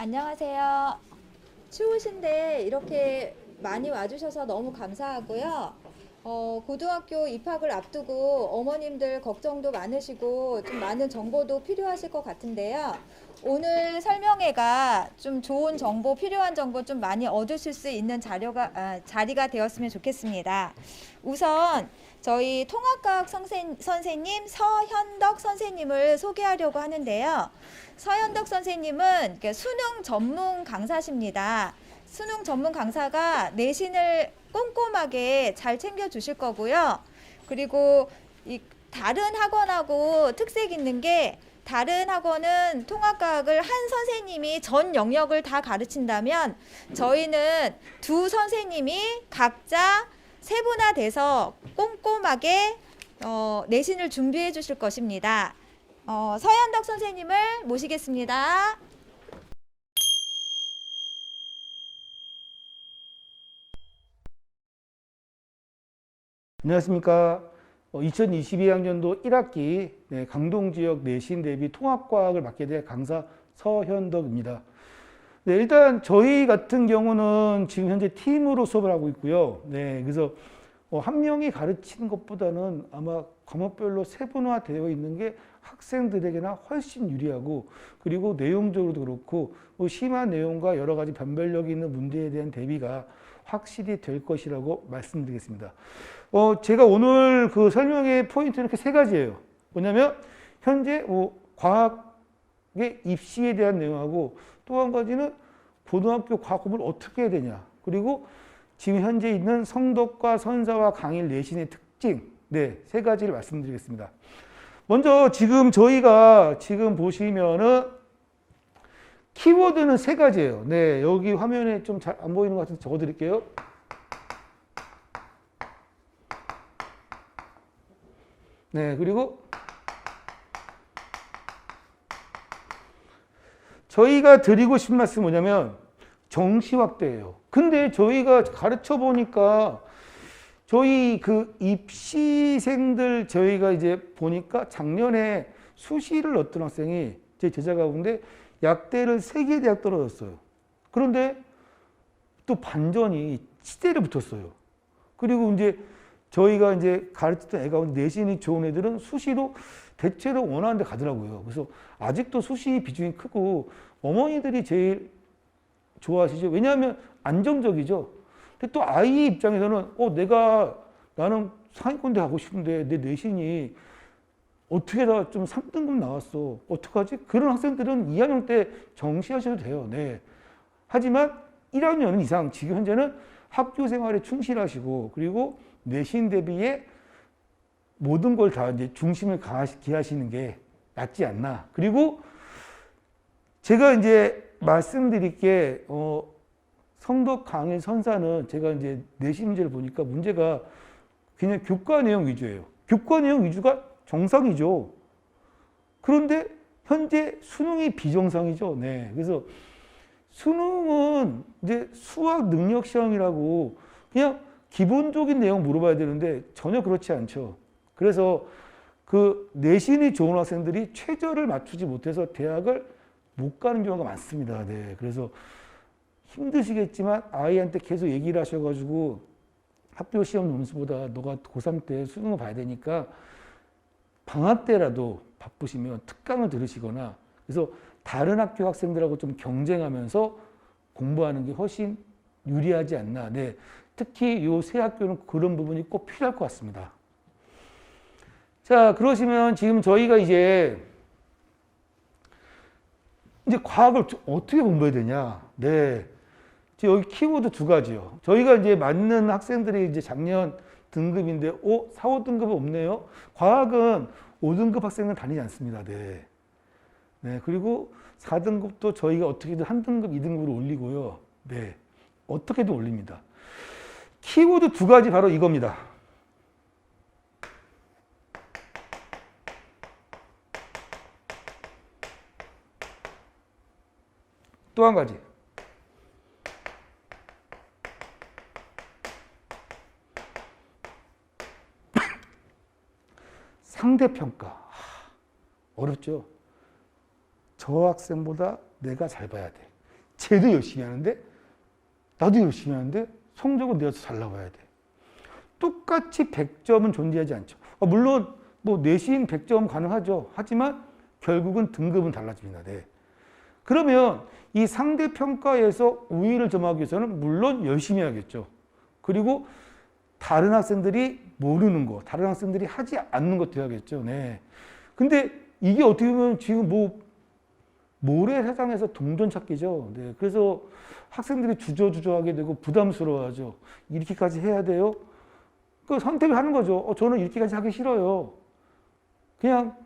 안녕하세요. 추우신데 이렇게 많이 와주셔서 너무 감사하고요. 고등학교 입학을 앞두고 어머님들 걱정도 많으시고 좀 많은 정보도 필요하실 것 같은데요. 오늘 설명회가 좀 좋은 정보, 필요한 정보 좀 많이 얻으실 수 있는 자리가 되었으면 좋겠습니다. 우선 저희 통합과학 선생님 서현덕 선생님을 소개하려고 하는데요. 서현덕 선생님은 수능 전문 강사십니다. 수능 전문 강사가 내신을 꼼꼼하게 잘 챙겨주실 거고요. 그리고 다른 학원하고 특색 있는 게, 다른 학원은 통합과학을 한 선생님이 전 영역을 다 가르친다면 저희는 두 선생님이 각자 세분화돼서 꼼꼼하게 내신을 준비해 주실 것입니다. 서현덕 선생님을 모시겠습니다. 안녕하십니까. 2022학년도 1학기 강동지역 내신 대비 통합과학을 맡게 될 강사 서현덕입니다. 네, 일단 저희 같은 경우는 지금 현재 팀으로 수업을 하고 있고요. 네, 그래서 한 명이 가르치는 것보다는 아마 과목별로 세분화되어 있는 게 학생들에게나 훨씬 유리하고, 그리고 내용적으로도 그렇고 심한 내용과 여러 가지 변별력이 있는 문제에 대한 대비가 확실히 될 것이라고 말씀드리겠습니다. 제가 오늘 그 설명의 포인트는 이렇게 세 가지예요. 뭐냐면 현재 과학의 입시에 대한 내용하고, 또 한 가지는 고등학교 과학 공부를 어떻게 해야 되냐, 그리고 지금 현재 있는 성덕과 선사와 강일 내신의 특징, 네, 세 가지를 말씀드리겠습니다. 먼저 지금 저희가 지금 보시면은 키워드는 세 가지예요. 네, 여기 화면에 좀 잘 안 보이는 것 같은데 적어 드릴게요. 네, 그리고 저희가 드리고 싶은 말씀은 뭐냐면 정시 확대예요. 근데 저희가 가르쳐 보니까 저희 그 입시생들 저희가 이제 보니까 작년에 수시를 넣었던 학생이 제 제자 가운데 약대를 3개 대학 떨어졌어요. 그런데 또 반전이 치대를 붙었어요. 그리고 이제 저희가 이제 가르쳤던 애 가운데 내신이 좋은 애들은 수시로 대체로 원하는 데 가더라고요. 그래서 아직도 수시 비중이 크고 어머니들이 제일 좋아하시죠. 왜냐하면 안정적이죠. 근데 또 아이 입장에서는 나는 상위권대 가고 싶은데 내 내신이 어떻게 다 좀 3등급 나왔어. 어떡하지? 그런 학생들은 2학년 때 정시하셔도 돼요. 네. 하지만 1학년 이상 지금 현재는 학교 생활에 충실하시고, 그리고 내신 대비에 모든 걸 다 이제 중심을 기하시는 게 낫지 않나. 그리고 제가 이제 말씀드릴 게, 성덕 강일 선사는 제가 이제 내신 문제를 보니까 문제가 그냥 교과 내용 위주예요. 교과 내용 위주가 정상이죠. 그런데 현재 수능이 비정상이죠. 네. 그래서 수능은 이제 수학 능력 시험이라고 그냥 기본적인 내용 물어봐야 되는데 전혀 그렇지 않죠. 그래서 그 내신이 좋은 학생들이 최저를 맞추지 못해서 대학을 못 가는 경우가 많습니다. 네. 그래서 힘드시겠지만 아이한테 계속 얘기를 하셔가지고 학교 시험 점수보다 너가 고3 때 수능을 봐야 되니까 방학 때라도 바쁘시면 특강을 들으시거나, 그래서 다른 학교 학생들하고 좀 경쟁하면서 공부하는 게 훨씬 유리하지 않나. 네. 특히 이 세 학교는 그런 부분이 꼭 필요할 것 같습니다. 자, 그러시면 지금 저희가 이제 과학을 어떻게 공부해야 되냐. 네. 지금 여기 키워드 2가지요. 저희가 이제 맞는 학생들이 이제 작년 등급인데, 4, 5등급은 없네요. 과학은 5등급 학생은 다니지 않습니다. 네. 네. 그리고 4등급도 저희가 어떻게든 1등급, 2등급으로 올리고요. 네. 어떻게든 올립니다. 키워드 2가지 바로 이겁니다. 또 한 가지. 상대평가. 어렵죠? 저 학생보다 내가 잘 봐야 돼. 쟤도 열심히 하는데 나도 열심히 하는데 성적은 내가 더 잘 나와야 돼. 똑같이 100점은 존재하지 않죠. 물론 뭐 내신 100점 가능하죠. 하지만 결국은 등급은 달라집니다. 네. 그러면 이 상대 평가에서 우위를 점하기 위해서는 물론 열심히 해야겠죠. 그리고 다른 학생들이 모르는 거, 다른 학생들이 하지 않는 것도 해야겠죠. 네. 근데 이게 어떻게 보면 지금 뭐 모래사장에서 동전 찾기죠. 네. 그래서 학생들이 주저주저하게 되고 부담스러워하죠. 이렇게까지 해야 돼요? 그 선택을 하는 거죠. 저는 이렇게까지 하기 싫어요.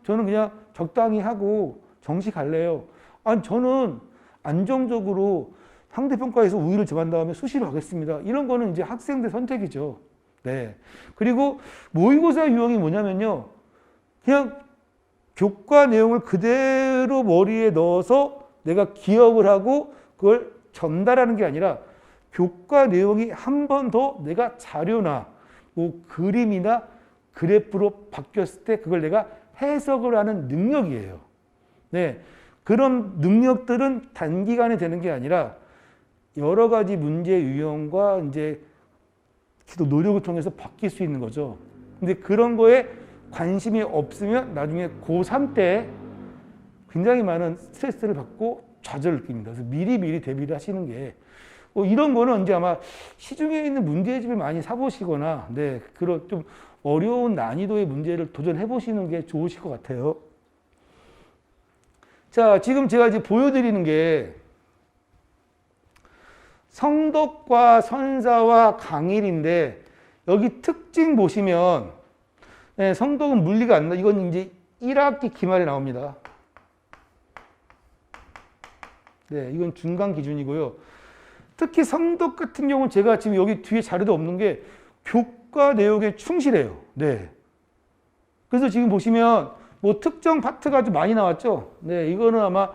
저는 그냥 적당히 하고 정시 갈래요. 아니, 저는 안정적으로 상대평가에서 우위를 점한 다음에 수시로 하겠습니다. 이런 거는 이제 학생들 선택이죠. 네. 그리고 모의고사 유형이 뭐냐면요. 그냥 교과 내용을 그대로 머리에 넣어서 내가 기억을 하고 그걸 전달하는 게 아니라 교과 내용이 한 번 더 내가 자료나 뭐 그림이나 그래프로 바뀌었을 때 그걸 내가 해석을 하는 능력이에요. 네. 그런 능력들은 단기간에 되는 게 아니라 여러 가지 문제 유형과 이제 또 노력을 통해서 바뀔 수 있는 거죠. 근데 그런 거에 관심이 없으면 나중에 고3 때 굉장히 많은 스트레스를 받고 좌절을 느낍니다. 그래서 미리 대비를 하시는 게 이런 거는 이제 아마 시중에 있는 문제집을 많이 사보시거나 네, 그런 좀 어려운 난이도의 문제를 도전해 보시는 게 좋으실 것 같아요. 자, 지금 제가 이제 보여드리는 게 성덕과 선사와 강일인데 여기 특징 보시면 네, 성덕은 물리가 안 나. 이건 이제 1학기 기말에 나옵니다. 네, 이건 중간 기준이고요. 특히 성덕 같은 경우는 제가 지금 여기 뒤에 자료도 없는 게 교과 내용에 충실해요. 네. 그래서 지금 보시면 뭐 특정 파트가 좀 많이 나왔죠. 네, 이거는 아마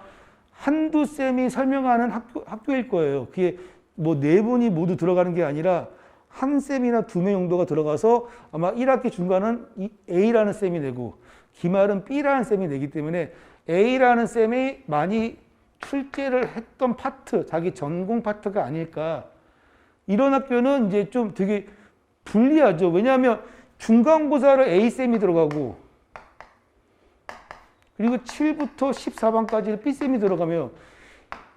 한두 쌤이 설명하는 학교일 거예요. 그게 뭐 네 분이 모두 들어가는 게 아니라 한 쌤이나 두 명 정도가 들어가서 아마 1학기 중간은 A라는 쌤이 내고 기말은 B라는 쌤이 내기 때문에 A라는 쌤이 많이 출제를 했던 파트, 자기 전공 파트가 아닐까. 이런 학교는 이제 좀 되게 불리하죠. 왜냐하면 중간고사를 A쌤이 들어가고 그리고 7부터 14반까지 B쌤이 들어가면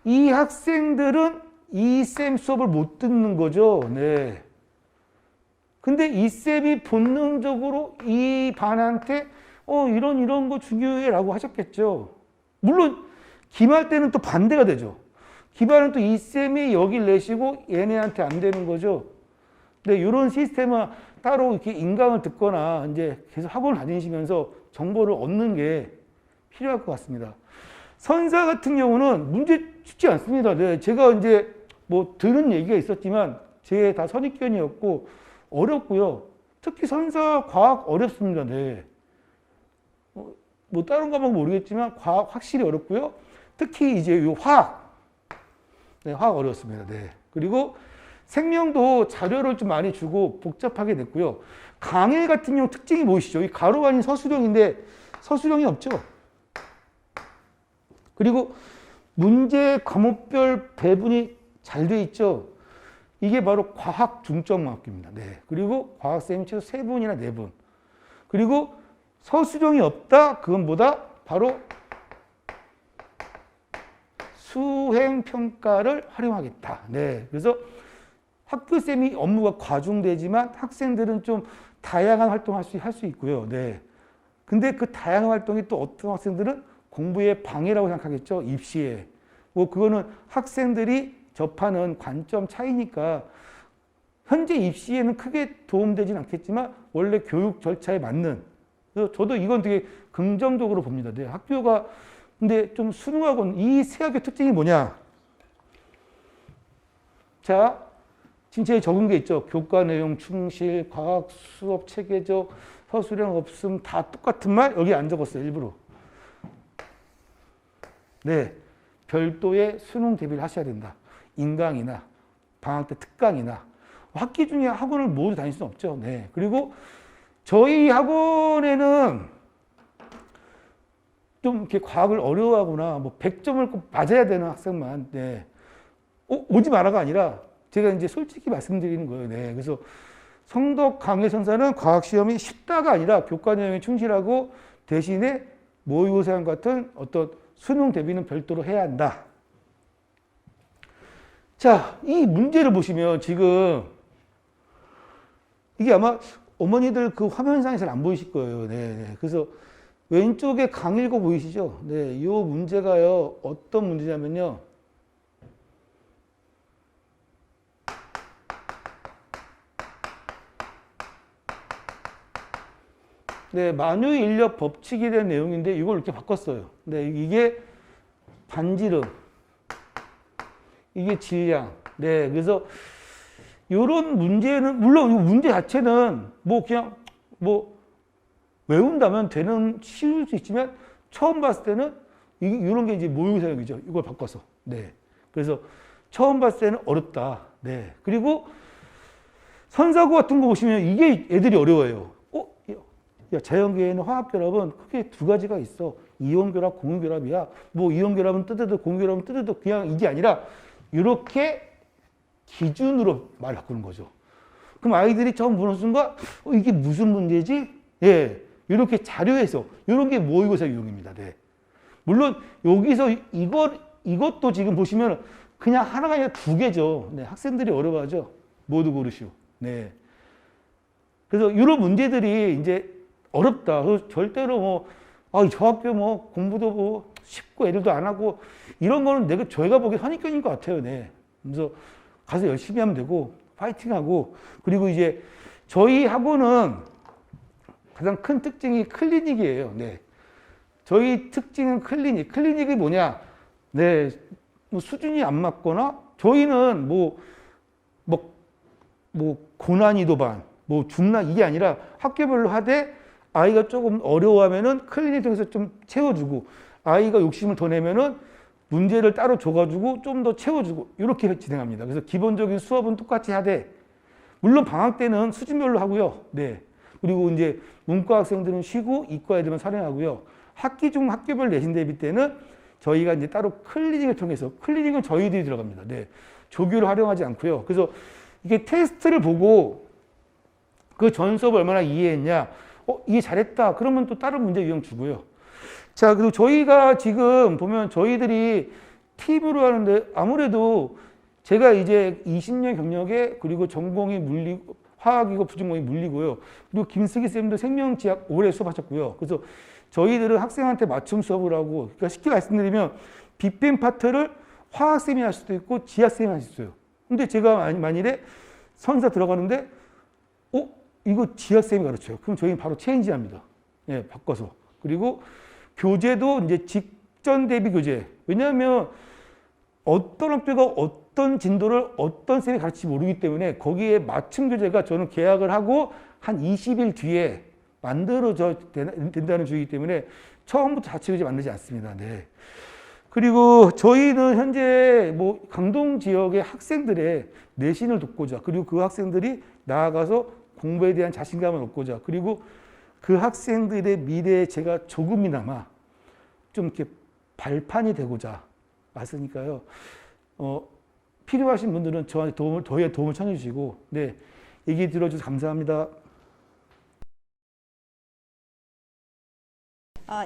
이 학생들은 이 쌤 수업을 못 듣는 거죠. 네. 근데 이 쌤이 본능적으로 이 반한테 이런 거 중요해 라고 하셨겠죠. 물론 기말 때는 또 반대가 되죠. 기말은 또 이 쌤이 여길 내시고 얘네한테 안 되는 거죠. 근데 이런 시스템은 따로 이렇게 인강을 듣거나 이제 계속 학원을 다니시면서 정보를 얻는 게 필요할 것 같습니다. 선사 같은 경우는 문제 쉽지 않습니다. 네, 제가 이제 뭐 들은 얘기가 있었지만 제 다 선입견이었고 어렵고요. 특히 선사 과학 어렵습니다. 네. 뭐 다른 과목 모르겠지만 과학 확실히 어렵고요. 특히 이제 요 화학, 네, 화학 어렵습니다. 네. 그리고 생명도 자료를 좀 많이 주고 복잡하게 됐고요. 강일 같은 경우 특징이 무엇이죠? 이 가로 아닌 서술형인데 서술형이 없죠. 그리고 문제 과목별 배분이 잘 돼 있죠. 이게 바로 과학 중점학교입니다. 네. 그리고 과학쌤이 최소 3분이나 4분. 그리고 서술형이 없다. 그건보다 바로 수행평가를 활용하겠다. 네. 그래서 학교쌤이 업무가 과중되지만 학생들은 좀 다양한 활동을 할 수 있고요. 네. 근데 그 다양한 활동이 또 어떤 학생들은 공부에 방해라고 생각하겠죠. 입시에. 뭐 그거는 학생들이 접하는 관점 차이니까 현재 입시에는 크게 도움되진 않겠지만 원래 교육 절차에 맞는, 그래서 저도 이건 되게 긍정적으로 봅니다. 네, 학교가 근데 좀 수능학원 이 세 학교 특징이 뭐냐? 자, 진짜 적은 게 있죠. 교과 내용 충실, 과학 수업 체계적, 서술형 없음 다 똑같은 말 여기 안 적었어요. 일부러. 네, 별도의 수능 대비를 하셔야 된다. 인강이나 방학 때 특강이나 학기 중에 학원을 모두 다닐 수는 없죠. 네. 그리고 저희 학원에는 좀 이렇게 과학을 어려워하거나 뭐 100점을 꼭 맞아야 되는 학생만 네. 오지 마라가 아니라 제가 이제 솔직히 말씀드리는 거예요. 네. 그래서 성덕 강의 선사는 과학 시험이 쉽다가 아니라 교과 내용에 충실하고 대신에 모의고사랑 같은 어떤 수능 대비는 별도로 해야 한다. 자, 이 문제를 보시면 지금 이게 아마 어머니들 그 화면상에서는 안 보이실 거예요. 네, 네. 그래서 왼쪽에 강일고 보이시죠? 네, 이 문제가요. 어떤 문제냐면요. 네, 만유인력 법칙에 대한 내용인데 이걸 이렇게 바꿨어요. 네, 이게 반지름, 이게 질량. 네, 그래서 이런 문제는 물론 이 문제 자체는 뭐 그냥 뭐 외운다면 되는 쉬울 수 있지만 처음 봤을 때는 이런 게 이제 모의고사형이죠. 이걸 바꿔서. 네, 그래서 처음 봤을 때는 어렵다. 네, 그리고 선사고 같은 거 보시면 이게 애들이 어려워요. 야, 자연계에는 화학결합은 크게 두 가지가 있어. 이온결합, 공유결합이야. 뭐 이온결합은 뜨드득, 공유결합은 뜨드득. 그냥 이게 아니라 이렇게 기준으로 말 바꾸는 거죠. 그럼 아이들이 처음 보는 순간 이게 무슨 문제지? 예, 이렇게 자료에서 이런 게 모의고사 유형입니다. 네. 물론 여기서 이것도 지금 보시면 그냥 하나가 아니라 두 개죠. 네, 학생들이 어려워하죠. 모두 고르시오. 네. 그래서 이런 문제들이 이제 어렵다. 그래서 절대로 뭐, 저 학교 뭐 공부도 뭐 쉽고 애들도 안 하고 이런 거는 저희가 보기에 선입견인 것 같아요. 네. 그래서 가서 열심히 하면 되고, 파이팅하고, 그리고 이제 저희 학원은 가장 큰 특징이 클리닉이에요. 네. 저희 특징은 클리닉. 클리닉이 뭐냐? 네. 뭐 수준이 안 맞거나 저희는 뭐 고난이도 반, 뭐 중난 이게 아니라 학교별로 하되 아이가 조금 어려워하면은 클리닉 통해서 좀 채워주고 아이가 욕심을 더 내면은 문제를 따로 줘가지고 좀 더 채워주고 이렇게 진행합니다. 그래서 기본적인 수업은 똑같이 하되 물론 방학 때는 수준별로 하고요. 네. 그리고 이제 문과 학생들은 쉬고 이과 애들만 살행하고요. 학기 중 학교별 내신 대비 때는 저희가 이제 따로 클리닉을 통해서 클리닉은 저희들이 들어갑니다. 네. 조교를 활용하지 않고요. 그래서 이게 테스트를 보고 그 전 수업을 얼마나 이해했냐. 이해 잘했다. 그러면 또 다른 문제 유형 주고요. 자, 그리고 저희가 지금 보면 저희들이 팀으로 하는데 아무래도 제가 이제 20년 경력에 그리고 전공이 물리고 화학이고 부전공이 물리고요. 그리고 김슬기 쌤도 생명지학 오래 수업하셨고요. 그래서 저희들은 학생한테 맞춤 수업을 하고 그러니까 쉽게 말씀드리면 빅뱅 파트를 화학쌤이 할 수도 있고 지학쌤이 할 수 있어요. 근데 제가 만일에 선사 들어가는데 이거 지학쌤이 가르쳐요. 그럼 저희는 바로 체인지합니다. 예, 바꿔서. 그리고 교재도 이제 직전 대비 교재. 왜냐하면 어떤 학교가 어떤 진도를 어떤 쌤이 가르칠지 모르기 때문에 거기에 맞춤 교재가 저는 계약을 하고 한 20일 뒤에 만들어져 된다는 주의이기 때문에 처음부터 자체 교재 만들지 않습니다. 네. 그리고 저희는 현재 뭐 강동 지역의 학생들의 내신을 돕고자 그리고 그 학생들이 나아가서 공부에 대한 자신감을 얻고자 그리고 그 학생들의 미래에 제가 조금이나마 좀 이렇게 발판이 되고자 왔으니까요. 필요하신 분들은 저한테 저희의 도움을 청해 주시고 네, 얘기 들어주셔서 감사합니다.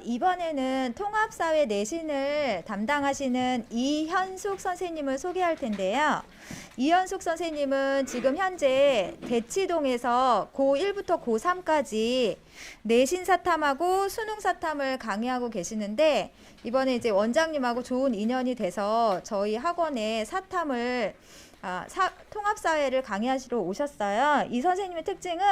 이번에는 통합사회 내신을 담당하시는 이현숙 선생님을 소개할 텐데요. 이현숙 선생님은 지금 현재 대치동에서 고1부터 고3까지 내신 사탐하고 수능 사탐을 강의하고 계시는데 이번에 이제 원장님하고 좋은 인연이 돼서 저희 학원에 사탐을 통합사회를 강의하시러 오셨어요. 이 선생님의 특징은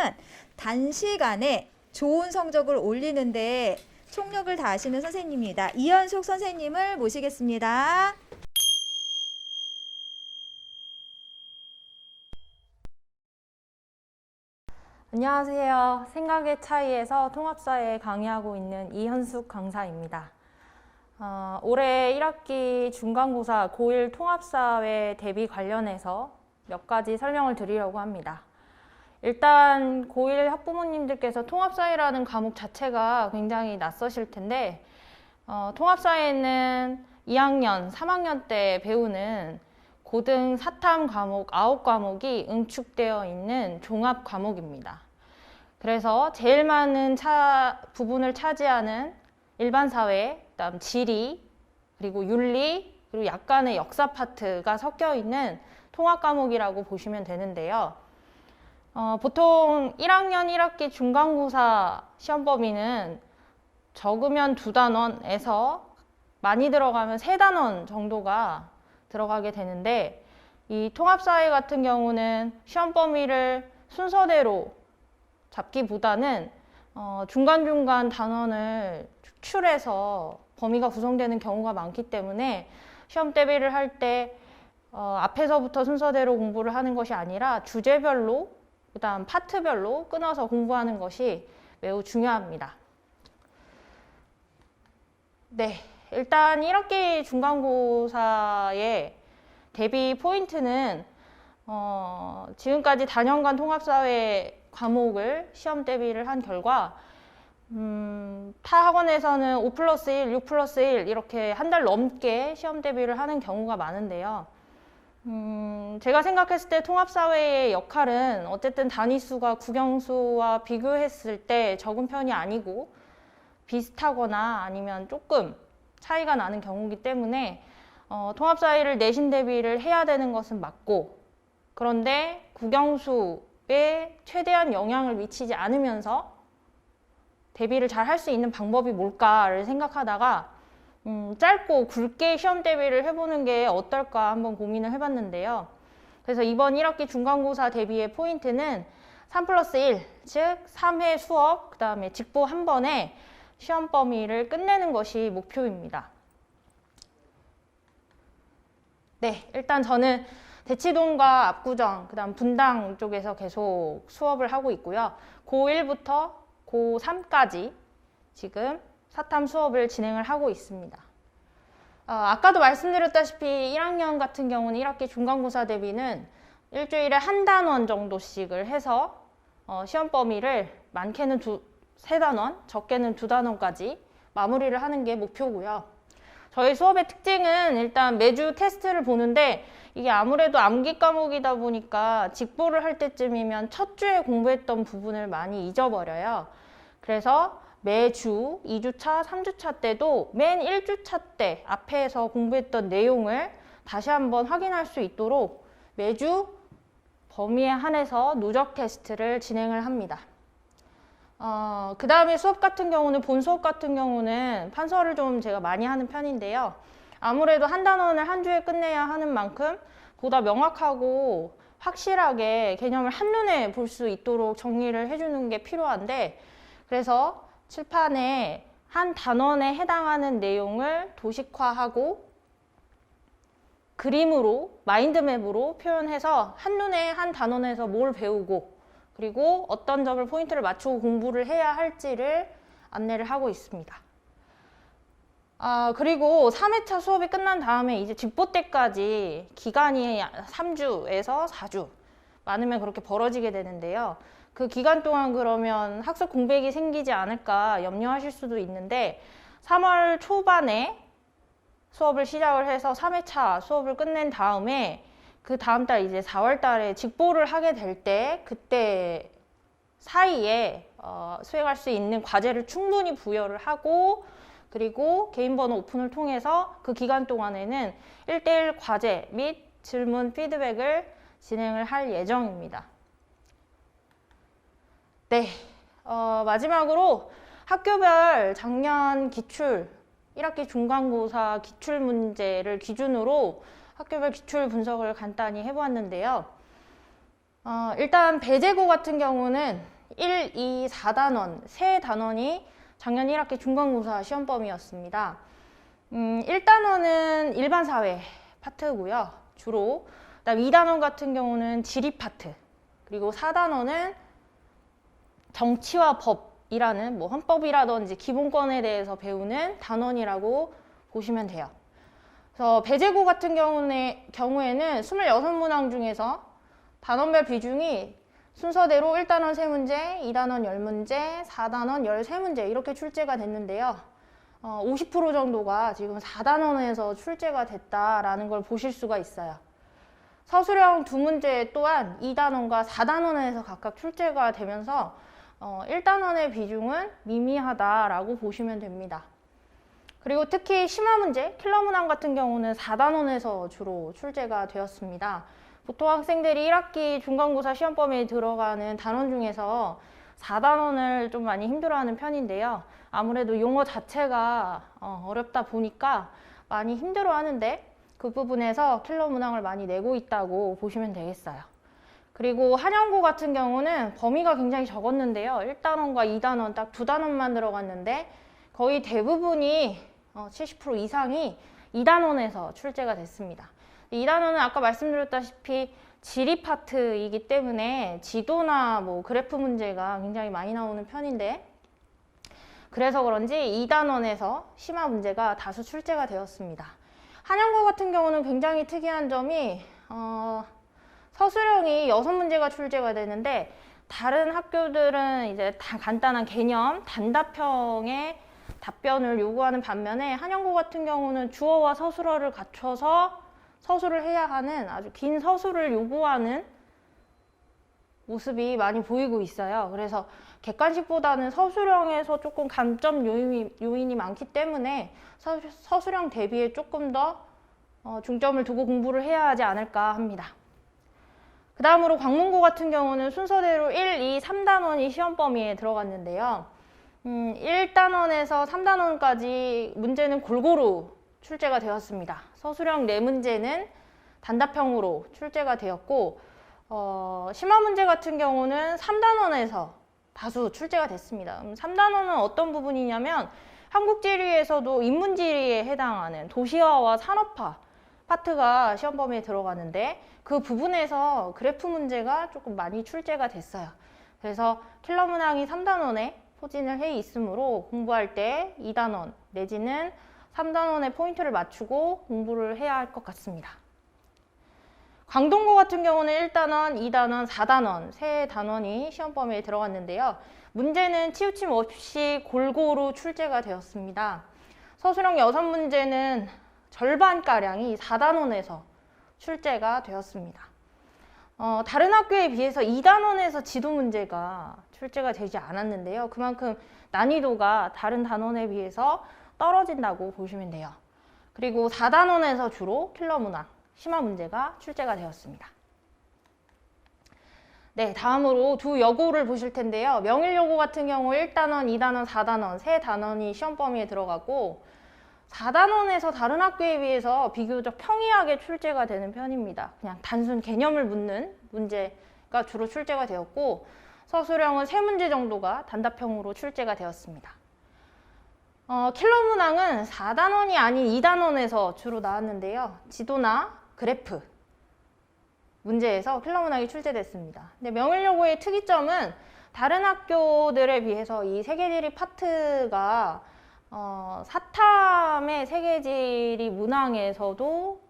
단시간에 좋은 성적을 올리는데 총력을 다하시는 선생님입니다. 이현숙 선생님을 모시겠습니다. 안녕하세요. 생각의 차이에서 통합사회 강의하고 있는 이현숙 강사입니다. 올해 1학기 중간고사 고1 통합사회 대비 관련해서 몇 가지 설명을 드리려고 합니다. 일단 고1 학부모님들께서 통합사회라는 과목 자체가 굉장히 낯서실 텐데 통합사회는 2학년, 3학년 때 배우는 고등 사탐 과목 9과목이 응축되어 있는 종합 과목입니다. 그래서 제일 많은 부분을 차지하는 일반 사회, 그다음 지리, 그리고 윤리, 그리고 약간의 역사 파트가 섞여 있는 통합 과목이라고 보시면 되는데요. 보통 1학년 1학기 중간고사 시험 범위는 적으면 2단원에서 많이 들어가면 3단원 정도가 들어가게 되는데, 이 통합사회 같은 경우는 시험 범위를 순서대로 잡기보다는 중간중간 단원을 추출해서 범위가 구성되는 경우가 많기 때문에 시험 대비를 할 때 앞에서부터 순서대로 공부를 하는 것이 아니라 주제별로, 그다음 파트별로 끊어서 공부하는 것이 매우 중요합니다. 네, 일단 1학기 중간고사의 대비 포인트는 지금까지 단연간 통합사회 과목을 시험 대비를 한 결과 타 학원에서는 5+1, 6+1 이렇게 한 달 넘게 시험 대비를 하는 경우가 많은데요. 제가 생각했을 때 통합사회의 역할은 어쨌든 단위수가 국영수와 비교했을 때 적은 편이 아니고 비슷하거나 아니면 조금 차이가 나는 경우이기 때문에 통합사회를 내신 대비를 해야 되는 것은 맞고, 그런데 국영수에 최대한 영향을 미치지 않으면서 대비를 잘 할 수 있는 방법이 뭘까를 생각하다가 짧고 굵게 시험 대비를 해보는 게 어떨까 한번 고민을 해봤는데요. 그래서 이번 1학기 중간고사 대비의 포인트는 3+1, 즉 3회 수업, 그 다음에 직보 한 번에 시험 범위를 끝내는 것이 목표입니다. 네, 일단 저는 대치동과 압구정, 그 다음 분당 쪽에서 계속 수업을 하고 있고요. 고1부터 고3까지 지금 사탐 수업을 진행을 하고 있습니다. 아까도 말씀드렸다시피 1학년 같은 경우는 1학기 중간고사 대비는 일주일에 한 단원 정도씩을 해서 시험 범위를 많게는 3단원, 적게는 2단원까지 마무리를 하는 게 목표고요. 저희 수업의 특징은 일단 매주 테스트를 보는데, 이게 아무래도 암기 과목이다 보니까 직보를 할 때쯤이면 첫 주에 공부했던 부분을 많이 잊어버려요. 그래서 매주 2주차, 3주차 때도 맨 1주차 때 앞에서 공부했던 내용을 다시 한번 확인할 수 있도록 매주 범위에 한해서 누적 테스트를 진행을 합니다. 그 다음에 수업 같은 경우는, 본 수업 같은 경우는 판서를 좀 제가 많이 하는 편인데요. 아무래도 한 단원을 한 주에 끝내야 하는 만큼 보다 명확하고 확실하게 개념을 한눈에 볼 수 있도록 정리를 해주는 게 필요한데, 그래서 칠판에 한 단원에 해당하는 내용을 도식화하고 그림으로, 마인드맵으로 표현해서 한눈에 한 단원에서 뭘 배우고, 그리고 어떤 점을 포인트를 맞추고 공부를 해야 할지를 안내를 하고 있습니다. 그리고 3회차 수업이 끝난 다음에 이제 직보 때까지 기간이 3주에서 4주, 많으면 그렇게 벌어지게 되는데요. 그 기간 동안 그러면 학습 공백이 생기지 않을까 염려하실 수도 있는데, 3월 초반에 수업을 시작을 해서 3회차 수업을 끝낸 다음에 그 다음 달 이제 4월 달에 직보를 하게 될 때, 그때 사이에 수행할 수 있는 과제를 충분히 부여를 하고, 그리고 개인 번호 오픈을 통해서 그 기간 동안에는 1:1 과제 및 질문 피드백을 진행을 할 예정입니다. 네, 마지막으로 학교별 작년 기출, 1학기 중간고사 기출 문제를 기준으로 학교별 기출 분석을 간단히 해보았는데요. 일단 배제고 같은 경우는 1, 2, 4단원, 세 단원이 작년 1학기 중간고사 시험 범위였습니다. 1단원은 일반 사회 파트고요, 주로. 그다음 2단원 같은 경우는 지리 파트, 그리고 4단원은 정치와 법이라는 뭐 헌법이라든지 기본권에 대해서 배우는 단원이라고 보시면 돼요. 그래서 배제고 같은 경우에는 26문항 중에서 단원별 비중이 순서대로 1단원 3문제, 2단원 10문제, 4단원 13문제 이렇게 출제가 됐는데요. 50% 정도가 지금 4단원에서 출제가 됐다라는 걸 보실 수가 있어요. 서술형 두 문제 또한 2단원과 4단원에서 각각 출제가 되면서 1단원의 비중은 미미하다라고 보시면 됩니다. 그리고 특히 심화 문제, 킬러 문항 같은 경우는 4단원에서 주로 출제가 되었습니다. 보통 학생들이 1학기 중간고사 시험 범위에 들어가는 단원 중에서 4단원을 좀 많이 힘들어하는 편인데요. 아무래도 용어 자체가 어렵다 보니까 많이 힘들어하는데 그 부분에서 킬러 문항을 많이 내고 있다고 보시면 되겠어요. 그리고 한영고 같은 경우는 범위가 굉장히 적었는데요. 1단원과 2단원 딱 2단원만 들어갔는데 거의 대부분이 70% 이상이 2단원에서 출제가 됐습니다. 2단원은 아까 말씀드렸다시피 지리 파트이기 때문에 지도나 뭐 그래프 문제가 굉장히 많이 나오는 편인데 그래서 그런지 2단원에서 심화 문제가 다수 출제가 되었습니다. 한영고 같은 경우는 굉장히 특이한 점이 서술형이 6문제가 출제가 되는데 다른 학교들은 이제 다 간단한 개념, 단답형의 답변을 요구하는 반면에 한영고 같은 경우는 주어와 서술어를 갖춰서 서술을 해야 하는 아주 긴 서술을 요구하는 모습이 많이 보이고 있어요. 그래서 객관식보다는 서술형에서 조금 감점 요인이 많기 때문에 서술형 대비에 조금 더 중점을 두고 공부를 해야 하지 않을까 합니다. 그 다음으로 광문고 같은 경우는 순서대로 1, 2, 3단원이 시험 범위에 들어갔는데요. 1단원에서 3단원까지 문제는 골고루 출제가 되었습니다. 서술형 4문제는 단답형으로 출제가 되었고 심화 문제 같은 경우는 3단원에서 다수 출제가 됐습니다. 3단원은 어떤 부분이냐면 한국지리에서도 인문지리에 해당하는 도시화와 산업화 파트가 시험 범위에 들어가는데 그 부분에서 그래프 문제가 조금 많이 출제가 됐어요. 그래서 킬러 문항이 3단원에 포진을 해 있으므로 공부할 때 2단원 내지는 3단원에 포인트를 맞추고 공부를 해야 할 것 같습니다. 광동고 같은 경우는 1단원, 2단원, 4단원 세 단원이 시험 범위에 들어갔는데요. 문제는 치우침 없이 골고루 출제가 되었습니다. 서술형 6문제는 절반가량이 4단원에서 출제가 되었습니다. 다른 학교에 비해서 2단원에서 지도 문제가 출제가 되지 않았는데요. 그만큼 난이도가 다른 단원에 비해서 떨어진다고 보시면 돼요. 그리고 4단원에서 주로 킬러 문항, 심화 문제가 출제가 되었습니다. 네, 다음으로 두 여고를 보실 텐데요. 명일여고 같은 경우 1단원, 2단원, 4단원 세 단원이 시험 범위에 들어가고 4단원에서 다른 학교에 비해서 비교적 평이하게 출제가 되는 편입니다. 그냥 단순 개념을 묻는 문제가 주로 출제가 되었고 서술형은 3문제 정도가 단답형으로 출제가 되었습니다. 킬러 문항은 4단원이 아닌 2단원에서 주로 나왔는데요. 지도나 그래프 문제에서 킬러 문항이 출제됐습니다. 근데 명일여고의 특이점은 다른 학교들에 비해서 이 세계지리 파트가 사탐의 세계지리 문항에서도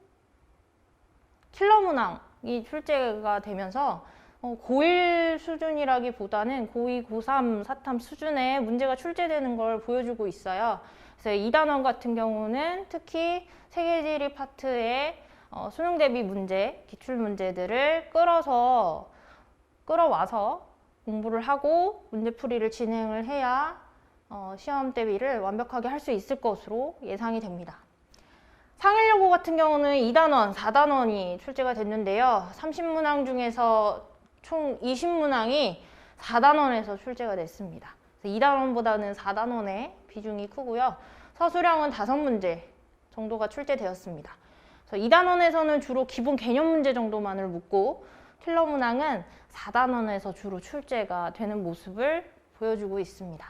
킬러 문항이 출제가 되면서 고1 수준이라기보다는 고2, 고3 사탐 수준의 문제가 출제되는 걸 보여주고 있어요. 그래서 2단원 같은 경우는 특히 세계지리 파트의 수능 대비 문제, 기출 문제들을 끌어와서 공부를 하고 문제풀이를 진행을 해야 시험 대비를 완벽하게 할 수 있을 것으로 예상이 됩니다. 상일여고 같은 경우는 2단원, 4단원이 출제가 됐는데요. 30문항 중에서 총 20문항이 4단원에서 출제가 됐습니다. 2단원보다는 4단원의 비중이 크고요. 서술형은 5문제 정도가 출제되었습니다. 그래서 2단원에서는 주로 기본 개념 문제 정도만을 묻고 킬러 문항은 4단원에서 주로 출제가 되는 모습을 보여주고 있습니다.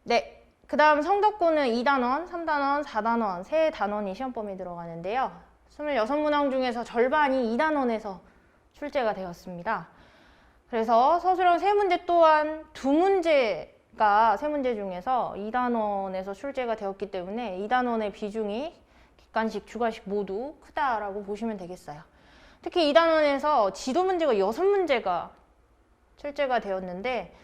네, 그 다음 성덕고는 2단원, 3단원, 4단원 세 단원이 시험 범위에 들어가는데요. 26문항 중에서 절반이 2단원에서 출제가 되었습니다. 그래서 서술형 3문제 또한 2문제가 3문제 중에서 2단원에서 출제가 되었기 때문에 2단원의 비중이 객관식, 주관식 모두 크다라고 보시면 되겠어요. 특히 2단원에서 지도 문제가 6문제가 출제가 되었는데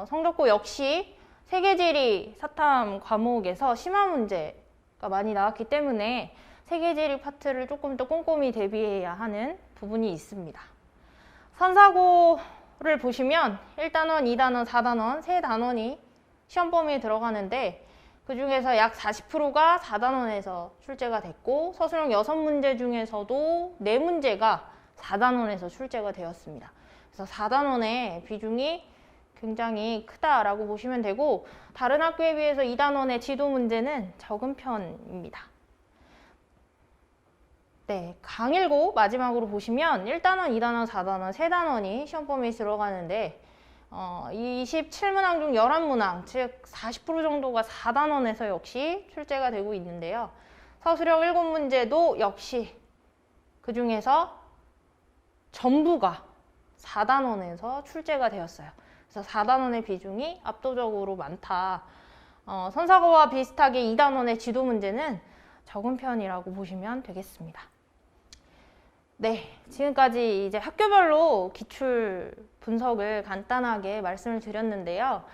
성덕고 역시 세계지리 사탐 과목에서 심화 문제가 많이 나왔기 때문에 세계지리 파트를 조금 더 꼼꼼히 대비해야 하는 부분이 있습니다. 선사고를 보시면 1단원, 2단원, 4단원, 3단원이 시험 범위에 들어가는데 그 중에서 약 40%가 4단원에서 출제가 됐고 서술형 6문제 중에서도 4문제가 4단원에서 출제가 되었습니다. 그래서 4단원의 비중이 굉장히 크다라고 보시면 되고 다른 학교에 비해서 2단원의 지도 문제는 적은 편입니다. 네, 강일고 마지막으로 보시면 1단원, 2단원, 4단원, 3단원이 시험 범위에 들어가는데 27문항 중 11문항, 즉 40% 정도가 4단원에서 역시 출제가 되고 있는데요. 서술형 7문제도 역시 그 중에서 전부가 4단원에서 출제가 되었어요. 그래서 4단원의 비중이 압도적으로 많다. 선사고와 비슷하게 2단원의 지도 문제는 적은 편이라고 보시면 되겠습니다. 네, 지금까지 이제 학교별로 기출 분석을 간단하게 말씀을 드렸는데요.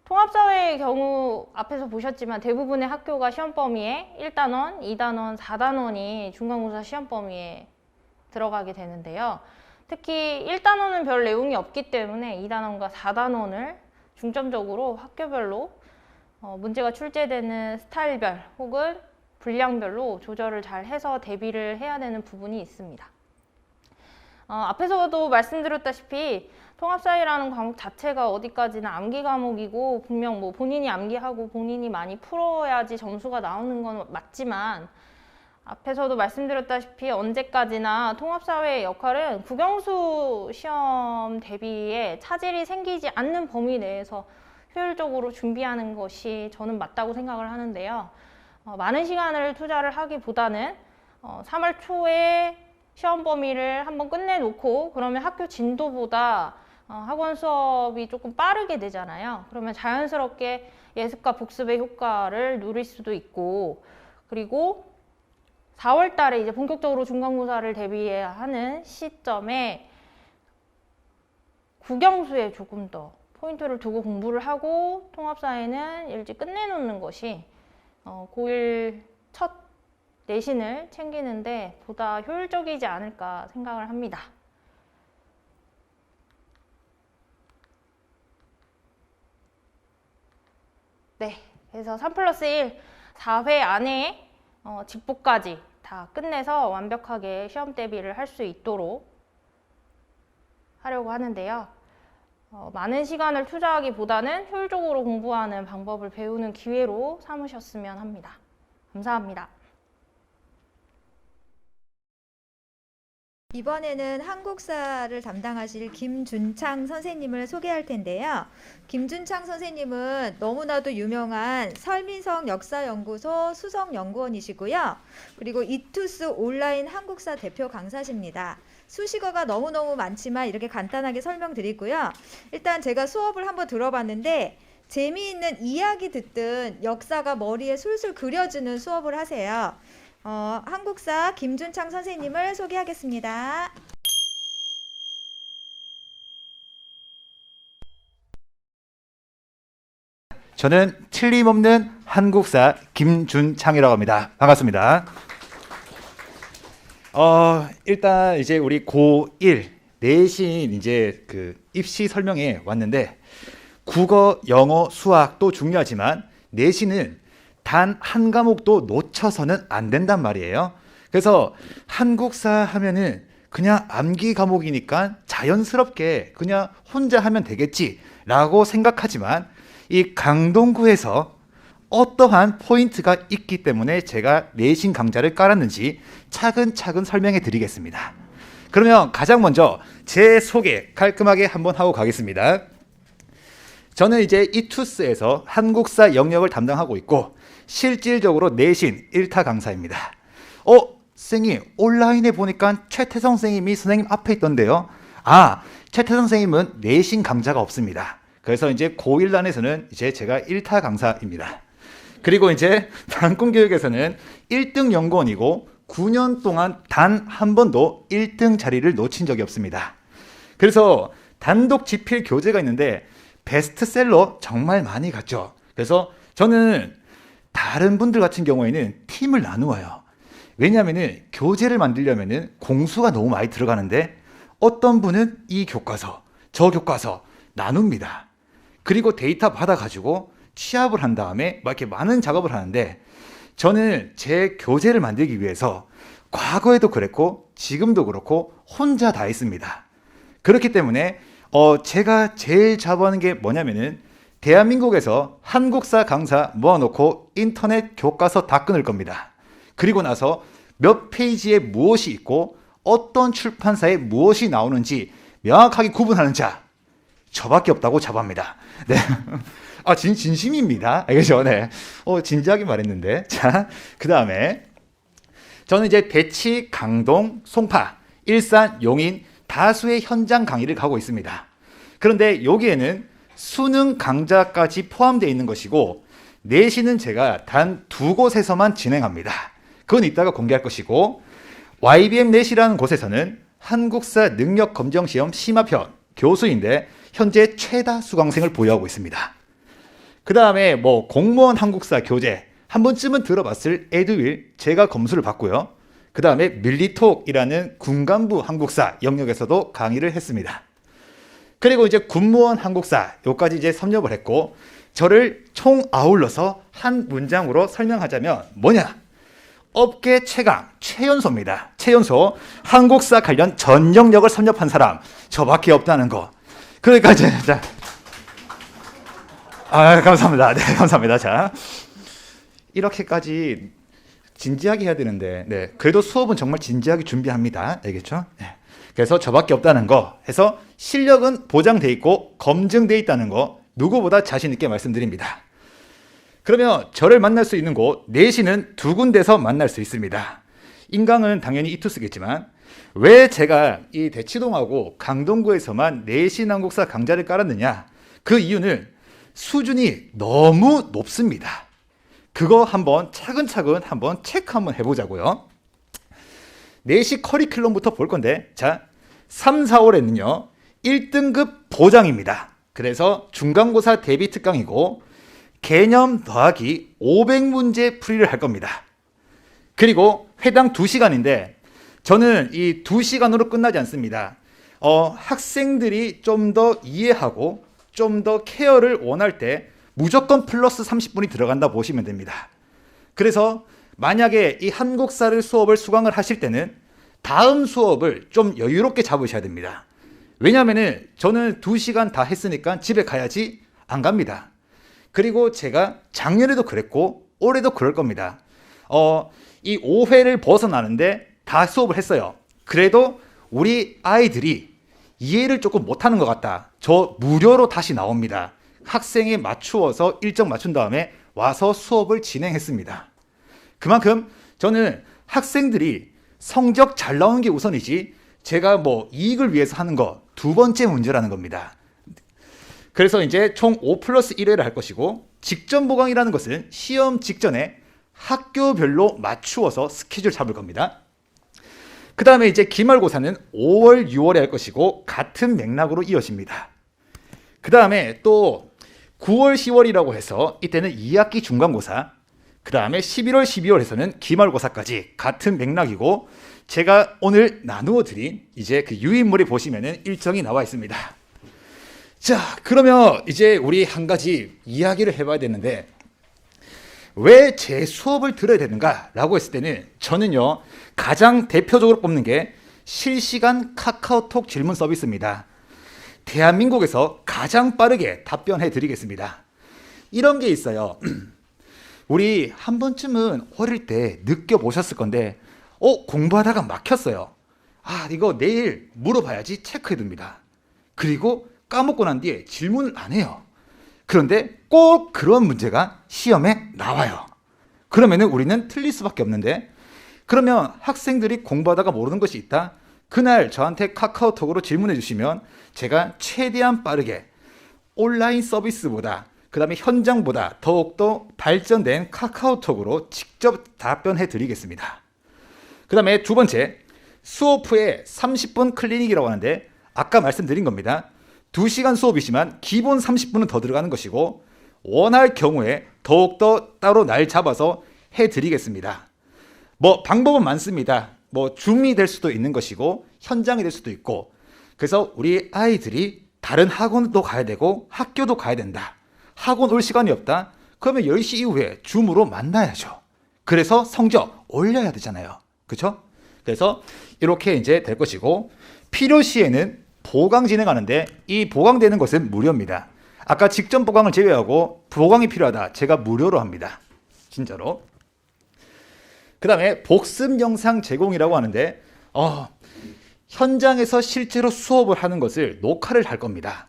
통합사회의 경우 앞에서 보셨지만 대부분의 학교가 시험 범위에 1단원, 2단원, 4단원이 중간고사 시험 범위에 들어가게 되는데요. 특히 1단원은 별 내용이 없기 때문에 2단원과 4단원을 중점적으로 학교별로 문제가 출제되는 스타일별 혹은 분량별로 조절을 잘 해서 대비를 해야 되는 부분이 있습니다. 앞에서도 말씀드렸다시피 통합사회라는 과목 자체가 어디까지나 암기 과목이고 분명 뭐 본인이 암기하고 본인이 많이 풀어야지 점수가 나오는 건 맞지만 앞에서도 말씀드렸다시피 언제까지나 통합사회의 역할은 국영수 시험 대비에 차질이 생기지 않는 범위 내에서 효율적으로 준비하는 것이 저는 맞다고 생각을 하는데요. 많은 시간을 투자를 하기보다는 3월 초에 시험 범위를 한번 끝내놓고 그러면 학교 진도보다 학원 수업이 조금 빠르게 되잖아요. 그러면 자연스럽게 예습과 복습의 효과를 누릴 수도 있고 그리고 4월 달에 이제 본격적으로 중간고사를 대비해야 하는 시점에 국영수에 조금 더 포인트를 두고 공부를 하고 통합사회는 일찍 끝내놓는 것이 고1 첫 내신을 챙기는데 보다 효율적이지 않을까 생각을 합니다. 네, 그래서 3+1 4회 안에 직보까지 다 끝내서 완벽하게 시험 대비를 할 수 있도록 하려고 하는데요. 많은 시간을 투자하기보다는 효율적으로 공부하는 방법을 배우는 기회로 삼으셨으면 합니다. 감사합니다. 이번에는 한국사를 담당하실 김준창 선생님을 소개할 텐데요. 김준창 선생님은 너무나도 유명한 설민석 역사연구소 수석연구원이시고요. 그리고 이투스 온라인 한국사 대표 강사십니다. 수식어가 너무너무 많지만 이렇게 간단하게 설명드리고요. 일단 제가 수업을 한번 들어봤는데 재미있는 이야기 듣듯 역사가 머리에 술술 그려지는 수업을 하세요. 한국사 김준창 선생님을 소개하겠습니다. 저는 틀림없는 한국사 김준창이라고 합니다. 반갑습니다. 일단 이제 우리 고1 내신 이제 그 입시 설명에 왔는데 국어, 영어, 수학도 중요하지만 내신은 단 한 과목도 놓쳐서는 안 된단 말이에요. 그래서 한국사 하면은 그냥 암기 과목이니까 자연스럽게 그냥 혼자 하면 되겠지라고 생각하지만 이 강동구에서 어떠한 포인트가 있기 때문에 제가 내신 강좌를 깔았는지 차근차근 설명해 드리겠습니다. 그러면 가장 먼저 제 소개 깔끔하게 한번 하고 가겠습니다. 저는 이제 이투스에서 한국사 영역을 담당하고 있고 실질적으로 내신 1타 강사입니다. 선생님 온라인에 보니까 최태성 선생님이 선생님 앞에 있던데요. 최태성 선생님은 내신 강좌가 없습니다. 그래서 이제 고1단에서는 이제 제가 1타 강사입니다. 그리고 이제 단꿈교육에서는 1등 연구원이고 9년 동안 단 한 번도 1등 자리를 놓친 적이 없습니다. 그래서 단독 집필 교재가 있는데 베스트셀러 정말 많이 갔죠. 그래서 저는 다른 분들 같은 경우에는 팀을 나누어요. 왜냐하면은 교재를 만들려면은 공수가 너무 많이 들어가는데 어떤 분은 이 교과서, 저 교과서 나눕니다. 그리고 데이터 받아가지고 취합을 한 다음에 막 이렇게 많은 작업을 하는데 저는 제 교재를 만들기 위해서 과거에도 그랬고 지금도 그렇고 혼자 다 했습니다. 그렇기 때문에 제가 제일 자부하는 게 뭐냐면은 대한민국에서 한국사 강사 모아놓고 인터넷 교과서 다 끊을 겁니다. 그리고 나서 몇 페이지에 무엇이 있고 어떤 출판사에 무엇이 나오는지 명확하게 구분하는 자 저밖에 없다고 자부합니다. 네. 아, 진심입니다. 알겠죠? 네. 진지하게 말했는데. 자, 그 다음에 저는 이제 대치, 강동, 송파, 일산, 용인 다수의 현장 강의를 가고 있습니다. 그런데 여기에는 수능 강좌까지 포함되어 있는 것이고 내신은 제가 단 2곳에서만 진행합니다. 그건 이따가 공개할 것이고 YBM 넷이라는 곳에서는 한국사 능력검정시험 심화편 교수인데 현재 최다 수강생을 보유하고 있습니다. 그 다음에 뭐 공무원 한국사 교재 한 번쯤은 들어봤을 에듀윌 제가 검수를 받고요. 그 다음에 밀리톡이라는 군간부 한국사 영역에서도 강의를 했습니다. 그리고 이제 군무원 한국사 요까지 이제 섭렵을 했고 저를 총 아울러서 한 문장으로 설명하자면 뭐냐? 업계 최강 최연소입니다. 최연소 한국사 관련 전 영역을 섭렵한 사람 저밖에 없다는 거. 그러니까 이제 자, 감사합니다. 네, 감사합니다. 자, 이렇게까지 진지하게 해야 되는데, 네, 그래도 수업은 정말 진지하게 준비합니다. 알겠죠? 네. 그래서 저밖에 없다는 거 해서 실력은 보장돼 있고 검증돼 있다는 거 누구보다 자신 있게 말씀드립니다. 그러면 저를 만날 수 있는 곳 내신은 2군데서 만날 수 있습니다. 인강은 당연히 이투스겠지만 왜 제가 이 대치동하고 강동구에서만 내신 한국사 강좌를 깔았느냐? 그 이유는 수준이 너무 높습니다. 그거 한번 차근차근 한번 체크 한번 해보자고요. 내신 커리큘럼부터 볼 건데 자 3, 4월에는요 1등급 보장입니다. 그래서 중간고사 대비 특강이고 개념 더하기 500문제 풀이를 할 겁니다. 그리고 회당 2시간인데 저는 이 2시간으로 끝나지 않습니다. 학생들이 좀 더 이해하고 좀 더 케어를 원할 때 무조건 플러스 30분이 들어간다 보시면 됩니다. 그래서 만약에 이 한국사를 수업을 수강을 하실 때는 다음 수업을 좀 여유롭게 잡으셔야 됩니다. 왜냐하면 저는 2시간 다 했으니까 집에 가야지 안 갑니다. 그리고 제가 작년에도 그랬고 올해도 그럴 겁니다. 이 5회를 벗어나는데 다 수업을 했어요. 그래도 우리 아이들이 이해를 조금 못하는 것 같다. 저 무료로 다시 나옵니다. 학생에 맞추어서 일정 맞춘 다음에 와서 수업을 진행했습니다. 그만큼 저는 학생들이 성적 잘 나오는 게 우선이지 제가 뭐 이익을 위해서 하는 거 2번째 문제라는 겁니다. 그래서 이제 총 5+1회를 할 것이고 직전 보강이라는 것은 시험 직전에 학교별로 맞추어서 스케줄 잡을 겁니다. 그 다음에 이제 기말고사는 5월, 6월에 할 것이고 같은 맥락으로 이어집니다. 그 다음에 또 9월, 10월이라고 해서 이때는 2학기 중간고사, 그 다음에 11월, 12월에서는 기말고사까지 같은 맥락이고 제가 오늘 나누어 드린 이제 그 유인물에 보시면은 일정이 나와 있습니다. 자, 그러면 이제 우리 한 가지 이야기를 해봐야 되는데 왜 제 수업을 들어야 되는가라고 했을 때는 저는요 가장 대표적으로 뽑는 게 실시간 카카오톡 질문 서비스입니다. 대한민국에서 가장 빠르게 답변해 드리겠습니다. 이런 게 있어요. 우리 한 번쯤은 어릴 때 느껴보셨을 건데 공부하다가 막혔어요. 이거 내일 물어봐야지 체크해 둡니다. 그리고 까먹고 난 뒤에 질문을 안 해요. 그런데 꼭 그런 문제가 시험에 나와요. 그러면은 우리는 틀릴 수밖에 없는데 그러면 학생들이 공부하다가 모르는 것이 있다? 그날 저한테 카카오톡으로 질문해 주시면 제가 최대한 빠르게 온라인 서비스보다 그 다음에 현장보다 더욱더 발전된 카카오톡으로 직접 답변해 드리겠습니다. 그 다음에 두 번째, 수업 후에 30분 클리닉이라고 하는데 아까 말씀드린 겁니다. 2시간 수업이지만 기본 30분은 더 들어가는 것이고 원할 경우에 더욱더 따로 날 잡아서 해드리겠습니다. 뭐 방법은 많습니다. 뭐 줌이 될 수도 있는 것이고 현장이 될 수도 있고, 그래서 우리 아이들이 다른 학원도 가야 되고 학교도 가야 된다. 학원 올 시간이 없다. 그러면 10시 이후에 줌으로 만나야죠. 그래서 성적 올려야 되잖아요. 그렇죠? 그래서 이렇게 이제 될 것이고, 필요시에는 보강 진행하는데 이 보강되는 것은 무료입니다. 아까 직전 보강을 제외하고 보강이 필요하다. 제가 무료로 합니다. 진짜로. 그 다음에 복습 영상 제공이라고 하는데 현장에서 실제로 수업을 하는 것을 녹화를 할 겁니다.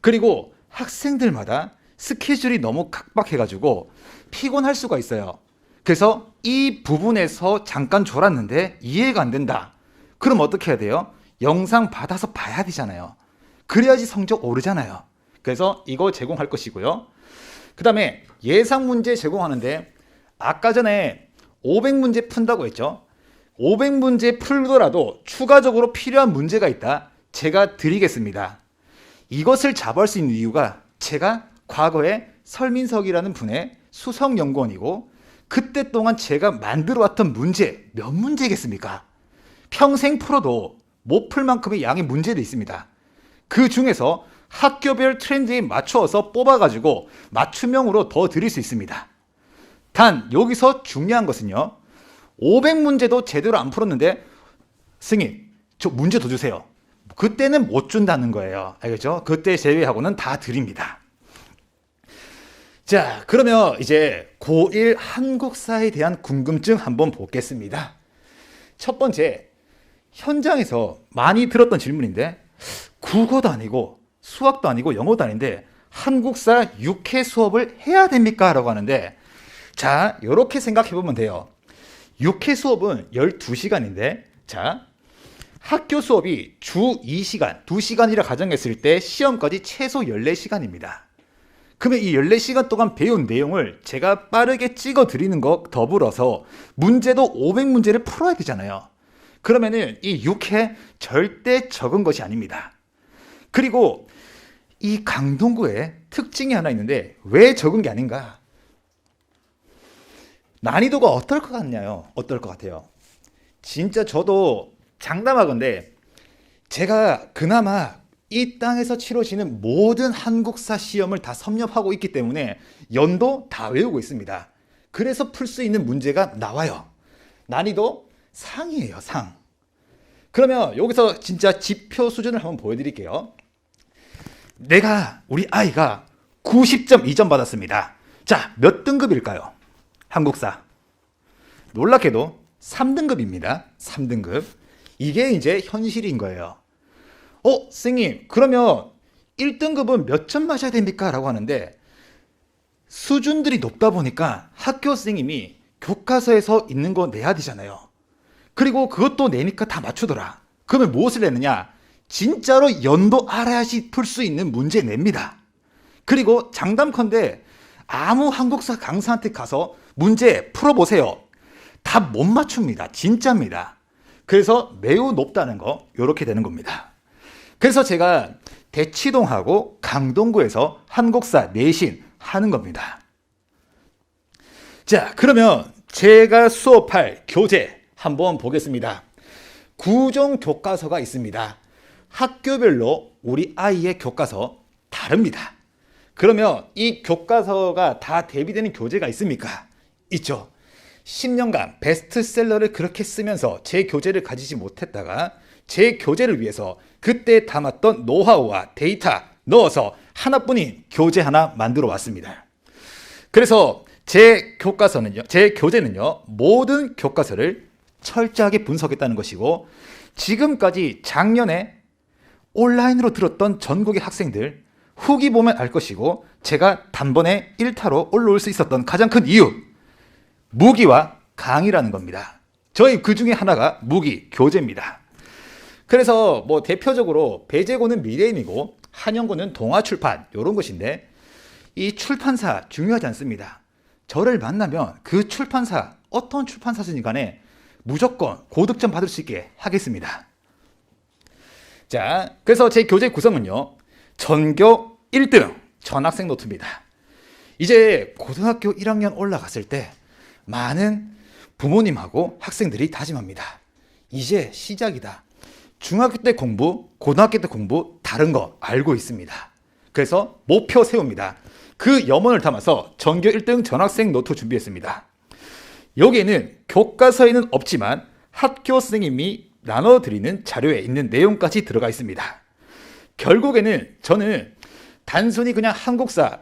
그리고 학생들마다 스케줄이 너무 각박해가지고 피곤할 수가 있어요. 그래서 이 부분에서 잠깐 졸았는데 이해가 안 된다. 그럼 어떻게 해야 돼요? 영상 받아서 봐야 되잖아요. 그래야지 성적 오르잖아요. 그래서 이거 제공할 것이고요. 그 다음에 예상 문제 제공하는데, 아까 전에 500문제 푼다고 했죠. 500문제 풀더라도 추가적으로 필요한 문제가 있다. 제가 드리겠습니다. 이것을 자부할 수 있는 이유가, 제가 과거에 설민석이라는 분의 수석연구원이고, 그때 동안 제가 만들어왔던 문제 몇 문제겠습니까? 평생 풀어도 못 풀 만큼의 양의 문제도 있습니다. 그 중에서 학교별 트렌드에 맞춰서 뽑아가지고 맞춤형으로 더 드릴 수 있습니다. 단 여기서 중요한 것은요, 500문제도 제대로 안 풀었는데 스님 저 문제 더 주세요. 그때는 못 준다는 거예요. 알겠죠? 그때 제외하고는 다 드립니다. 자, 그러면 이제 고1 한국사에 대한 궁금증 한번 보겠습니다. 첫 번째, 현장에서 많이 들었던 질문인데, 국어도 아니고 수학도 아니고 영어도 아닌데 한국사 6회 수업을 해야 됩니까? 라고 하는데, 자, 이렇게 생각해 보면 돼요. 6회 수업은 12시간인데, 자, 학교 수업이 주 2시간, 2시간이라 가정했을 때 시험까지 최소 14시간입니다. 그러면 이 14시간 동안 배운 내용을 제가 빠르게 찍어 드리는 것 더불어서 문제도 500문제를 풀어야 되잖아요. 그러면은 이 6회 절대 적은 것이 아닙니다. 그리고 이 강동구에 특징이 하나 있는데 왜 적은 게 아닌가? 난이도가 어떨 것 같냐요? 어떨 것 같아요? 진짜 저도 장담하건대 제가 그나마 이 땅에서 치러지는 모든 한국사 시험을 다 섭렵하고 있기 때문에 연도 다 외우고 있습니다. 그래서 풀 수 있는 문제가 나와요. 난이도 상이에요, 상. 그러면 여기서 진짜 지표 수준을 한번 보여드릴게요. 우리 아이가 90.2점 받았습니다. 자, 몇 등급일까요? 한국사. 놀랍게도 3등급입니다. 3등급. 이게 이제 현실인 거예요. 선생님, 그러면 1등급은 몇 점 맞아야 됩니까? 라고 하는데, 수준들이 높다 보니까 학교 선생님이 교과서에서 있는 거 내야 되잖아요. 그리고 그것도 내니까 다 맞추더라. 그러면 무엇을 내느냐? 진짜로 연도 알아야지 풀 수 있는 문제 냅니다. 그리고 장담컨대 아무 한국사 강사한테 가서 문제 풀어보세요. 다 못 맞춥니다. 진짜입니다. 그래서 매우 높다는 거, 이렇게 되는 겁니다. 그래서 제가 대치동하고 강동구에서 한국사 내신 하는 겁니다. 자, 그러면 제가 수업할 교재 한번 보겠습니다. 구종 교과서가 있습니다. 학교별로 우리 아이의 교과서 다릅니다. 그러면 이 교과서가 다 대비되는 교재가 있습니까? 있죠. 10년간 베스트셀러를 그렇게 쓰면서 제 교재를 가지지 못했다가 제 교재를 위해서 그때 담았던 노하우와 데이터 넣어서 하나뿐인 교재 하나 만들어 왔습니다. 그래서 제 교재는요, 모든 교과서를 철저하게 분석했다는 것이고, 지금까지 작년에 온라인으로 들었던 전국의 학생들 후기 보면 알 것이고, 제가 단번에 1타로 올라올 수 있었던 가장 큰 이유, 무기와 강의라는 겁니다. 저희 그 중에 하나가 무기, 교재입니다. 그래서 뭐 대표적으로 배재고는 미래인이고 한영고는 동아출판 이런 것인데, 이 출판사 중요하지 않습니다. 저를 만나면 그 출판사, 어떤 출판사든지 간에 무조건 고득점 받을 수 있게 하겠습니다. 자, 그래서 제 교재 구성은요, 전교 1등 전학생 노트입니다. 이제 고등학교 1학년 올라갔을 때 많은 부모님하고 학생들이 다짐합니다. 이제 시작이다. 중학교 때 공부, 고등학교 때 공부 다른 거 알고 있습니다. 그래서 목표 세웁니다. 그 염원을 담아서 전교 1등 전학생 노트 준비했습니다. 여기에는 교과서에는 없지만 학교 선생님이 나눠드리는 자료에 있는 내용까지 들어가 있습니다. 결국에는 저는 단순히 그냥 한국사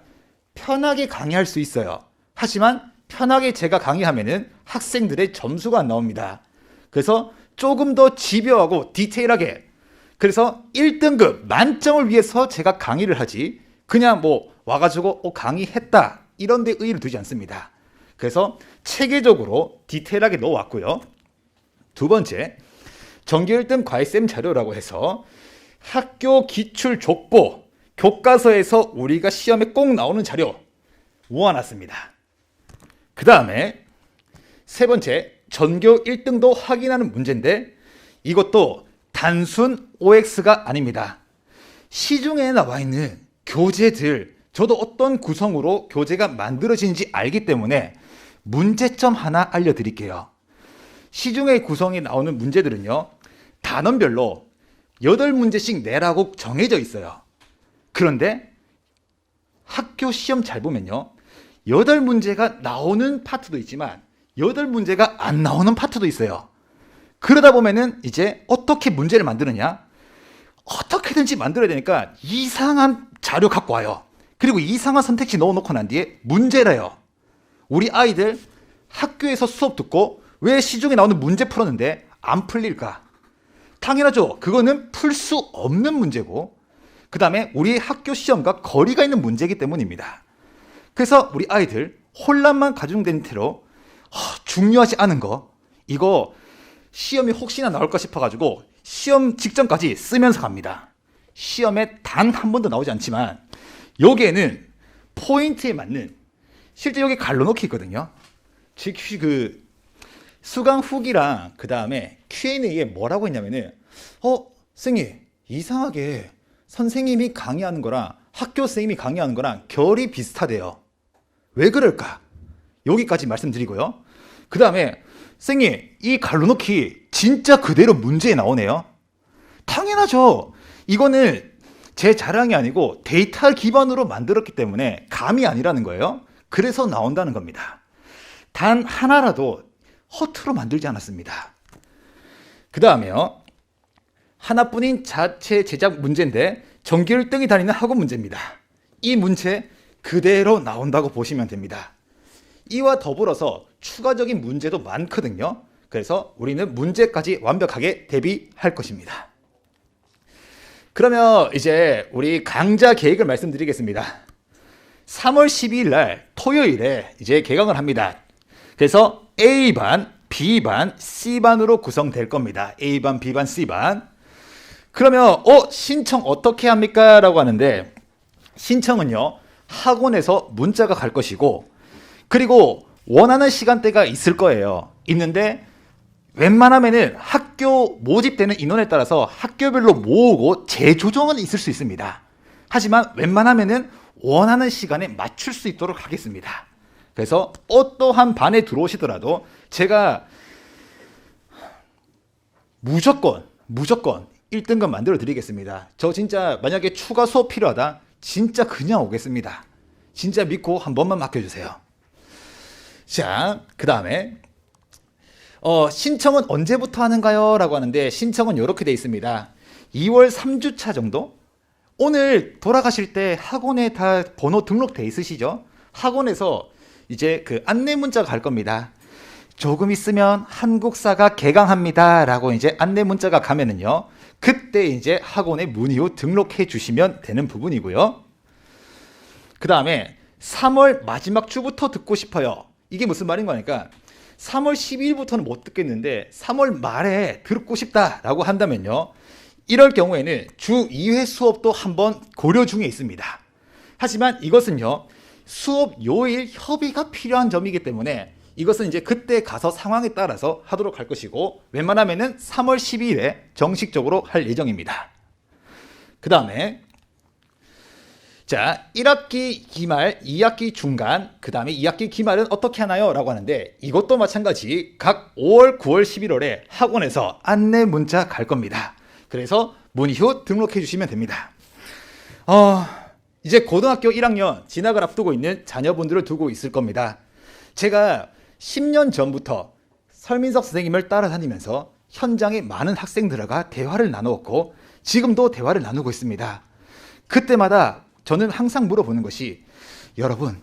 편하게 강의할 수 있어요. 하지만 편하게 제가 강의하면은 학생들의 점수가 안 나옵니다. 그래서 조금 더 집요하고 디테일하게, 그래서 1등급 만점을 위해서 제가 강의를 하지 그냥 뭐 와가지고 강의했다 이런 데 의의를 두지 않습니다. 그래서 체계적으로 디테일하게 넣어왔고요. 두 번째, 전교 1등 과외쌤 자료라고 해서 학교 기출 족보, 교과서에서 우리가 시험에 꼭 나오는 자료 모아놨습니다. 그 다음에 세 번째, 전교 1등도 확인하는 문제인데 이것도 단순 OX가 아닙니다. 시중에 나와 있는 교재들, 저도 어떤 구성으로 교재가 만들어지는지 알기 때문에 문제점 하나 알려드릴게요. 시중에 구성이 나오는 문제들은요, 단원별로 8문제씩 내라고 정해져 있어요. 그런데 학교 시험 잘 보면요, 8문제가 나오는 파트도 있지만 8문제가 안 나오는 파트도 있어요. 그러다 보면은 이제 어떻게 문제를 만드느냐, 어떻게든지 만들어야 되니까 이상한 자료 갖고 와요. 그리고 이상한 선택지 넣어놓고 난 뒤에 문제래요. 우리 아이들 학교에서 수업 듣고 왜 시중에 나오는 문제 풀었는데 안 풀릴까? 당연하죠. 그거는 풀 수 없는 문제고, 그 다음에 우리 학교 시험과 거리가 있는 문제이기 때문입니다. 그래서 우리 아이들 혼란만 가중된 채로 중요하지 않은 거, 이거 시험이 혹시나 나올까 싶어가지고 시험 직전까지 쓰면서 갑니다. 시험에 단 한 번도 나오지 않지만 여기에는 포인트에 맞는, 실제 여기 갈라놓기 있거든요. 즉 그 수강 후기랑 그 다음에 Q&A에 뭐라고 했냐면은 선생님 이상하게 선생님이 강의하는 거랑 학교 선생님이 강의하는 거랑 결이 비슷하대요. 왜 그럴까? 여기까지 말씀드리고요. 그 다음에 선생님 이 갈라놓기 진짜 그대로 문제에 나오네요. 당연하죠. 이거는 제 자랑이 아니고 데이터 기반으로 만들었기 때문에 감이 아니라는 거예요. 그래서 나온다는 겁니다. 단 하나라도 허투루 만들지 않았습니다. 그 다음에요, 하나뿐인 자체 제작 문제인데 전교 1등이 다니는 학원 문제입니다. 이 문제 그대로 나온다고 보시면 됩니다. 이와 더불어서 추가적인 문제도 많거든요. 그래서 우리는 문제까지 완벽하게 대비할 것입니다. 그러면 이제 우리 강좌 계획을 말씀드리겠습니다. 3월 12일 날 토요일에 이제 개강을 합니다. 그래서 A반, B반, C반으로 구성될 겁니다. A반, B반, C반. 그러면 신청 어떻게 합니까? 라고 하는데, 신청은요 학원에서 문자가 갈 것이고, 그리고 원하는 시간대가 있을 거예요. 있는데 웬만하면은 학교 모집되는 인원에 따라서 학교별로 모으고 재조정은 있을 수 있습니다. 하지만 웬만하면은 원하는 시간에 맞출 수 있도록 하겠습니다. 그래서 어떠한 반에 들어오시더라도 제가 무조건 1등급 만들어 드리겠습니다. 저 진짜 만약에 추가 수업 필요하다, 진짜 그냥 오겠습니다. 진짜 믿고 한 번만 맡겨주세요. 자, 그 다음에 신청은 언제부터 하는가요? 라고 하는데, 신청은 이렇게 돼 있습니다. 2월 3주차 정도? 오늘 돌아가실 때 학원에 다 번호 등록돼 있으시죠? 학원에서 이제 그 안내 문자가 갈 겁니다. 조금 있으면 한국사가 개강합니다 라고 이제 안내 문자가 가면은요, 그때 이제 학원에 문의 후 등록해 주시면 되는 부분이고요. 그 다음에 3월 마지막 주부터 듣고 싶어요. 이게 무슨 말인 거니까 3월 12일부터는 못 듣겠는데 3월 말에 듣고 싶다라고 한다면요, 이럴 경우에는 주 2회 수업도 한번 고려 중에 있습니다. 하지만 이것은요 수업 요일 협의가 필요한 점이기 때문에 이것은 이제 그때 가서 상황에 따라서 하도록 할 것이고, 웬만하면은 3월 12일에 정식적으로 할 예정입니다. 그 다음에 자, 1학기 기말, 2학기 중간, 그 다음에 2학기 기말은 어떻게 하나요? 라고 하는데 이것도 마찬가지 각 5월, 9월, 11월에 학원에서 안내 문자 갈 겁니다. 그래서 문의 후 등록해 주시면 됩니다. 이제 고등학교 1학년 진학을 앞두고 있는 자녀분들을 두고 있을 겁니다. 제가 10년 전부터 설민석 선생님을 따라다니면서 현장에 많은 학생들과 대화를 나누었고 지금도 대화를 나누고 있습니다. 그때마다 저는 항상 물어보는 것이 여러분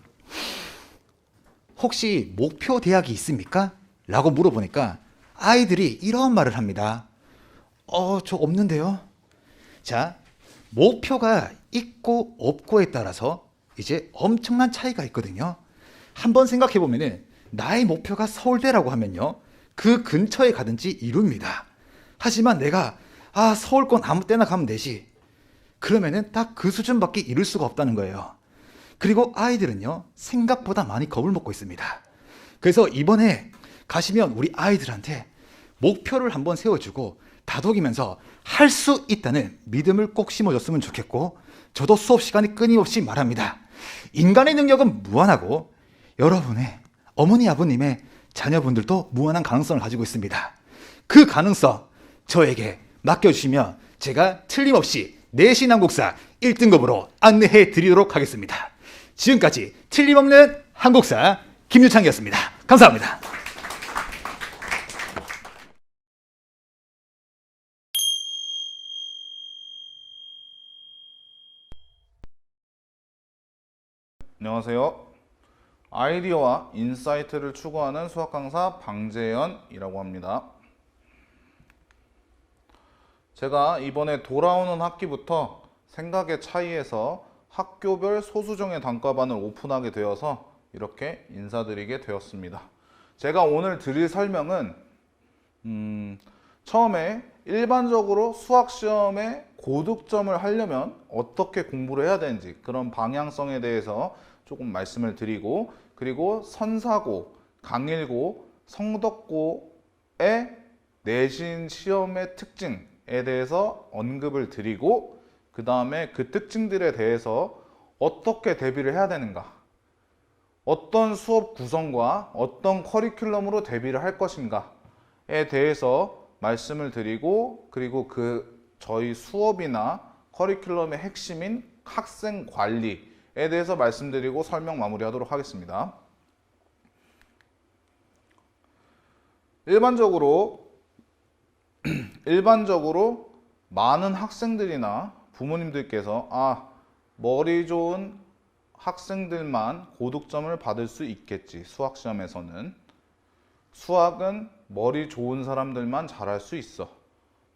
혹시 목표 대학이 있습니까? 라고 물어보니까 아이들이 이런 말을 합니다. 저 없는데요. 자, 목표가 있고 없고에 따라서 이제 엄청난 차이가 있거든요. 한번 생각해 보면은 나의 목표가 서울대라고 하면요. 그 근처에 가든지 이룹니다. 하지만 내가 서울권 아무 때나 가면 되지. 그러면은 딱 그 수준밖에 이룰 수가 없다는 거예요. 그리고 아이들은요. 생각보다 많이 겁을 먹고 있습니다. 그래서 이번에 가시면 우리 아이들한테 목표를 한번 세워주고 다독이면서 할 수 있다는 믿음을 꼭 심어줬으면 좋겠고 저도 수업 시간에 끊임없이 말합니다. 인간의 능력은 무한하고 여러분의 어머니 아버님의 자녀분들도 무한한 가능성을 가지고 있습니다. 그 가능성 저에게 맡겨주시면 제가 틀림없이 내신 한국사 1등급으로 안내해 드리도록 하겠습니다. 지금까지 틀림없는 한국사 김유창이었습니다. 감사합니다. 안녕하세요. 아이디어와 인사이트를 추구하는 수학 강사 방재현이라고 합니다. 제가 이번에 돌아오는 학기부터 생각의 차이에서 학교별 소수정예 단과반을 오픈하게 되어서 이렇게 인사드리게 되었습니다. 제가 오늘 드릴 설명은 처음에 일반적으로 수학시험에 고득점을 하려면 어떻게 공부를 해야 되는지 그런 방향성에 대해서 조금 말씀을 드리고 그리고 선사고, 강일고, 성덕고의 내신 시험의 특징에 대해서 언급을 드리고 그 다음에 그 특징들에 대해서 어떻게 대비를 해야 되는가 어떤 수업 구성과 어떤 커리큘럼으로 대비를 할 것인가에 대해서 말씀을 드리고 그리고 저희 수업이나 커리큘럼의 핵심인 학생 관리에 대해서 말씀드리고 설명 마무리하도록 하겠습니다. 일반적으로 많은 학생들이나 부모님들께서 머리 좋은 학생들만 고득점을 받을 수 있겠지. 수학시험에서는 수학은 머리 좋은 사람들만 잘할 수 있어.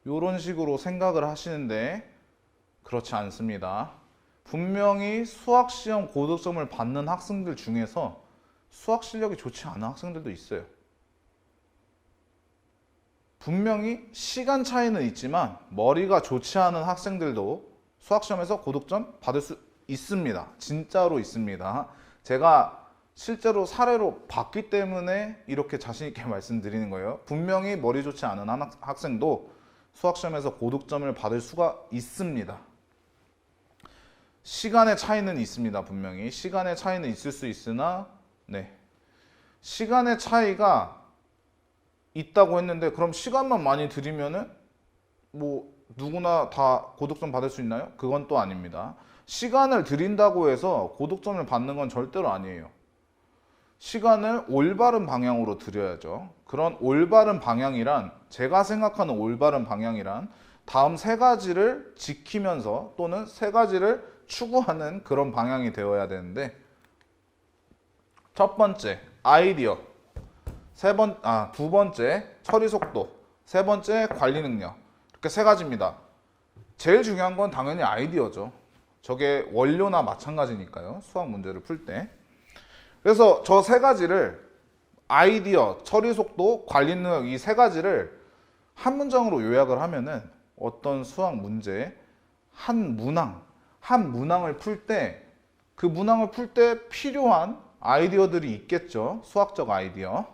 이런 식으로 생각을 하시는데 그렇지 않습니다. 분명히 수학시험 고득점을 받는 학생들 중에서 수학 실력이 좋지 않은 학생들도 있어요. 분명히 시간 차이는 있지만 머리가 좋지 않은 학생들도 수학시험에서 고득점 받을 수 있습니다. 진짜로 있습니다. 제가 실제로 사례로 봤기 때문에 이렇게 자신 있게 말씀드리는 거예요. 분명히 머리 좋지 않은 학생도 수학시험에서 고득점을 받을 수가 있습니다. 시간의 차이는 있습니다. 분명히 시간의 차이는 있을 수 있으나 시간의 차이가 있다고 했는데 그럼 시간만 많이 들이면은 누구나 다 고득점 받을 수 있나요? 그건 또 아닙니다. 시간을 들인다고 해서 고득점을 받는 건 절대로 아니에요. 시간을 올바른 방향으로 들여야죠. 그런 올바른 방향이란 제가 생각하는 올바른 방향이란 다음 세 가지를 지키면서 또는 세 가지를 추구하는 그런 방향이 되어야 되는데 첫 번째 아이디어, 두 번째 처리 속도, 세 번째 관리 능력 이렇게 세 가지입니다. 제일 중요한 건 당연히 아이디어죠. 저게 원료나 마찬가지니까요. 수학 문제를 풀 때. 그래서 저 세 가지를 아이디어, 처리 속도, 관리 능력 이 세 가지를 한 문장으로 요약을 하면은 어떤 수학 문제 한 문항을 풀 때 그 문항을 풀 때 필요한 아이디어들이 있겠죠. 수학적 아이디어.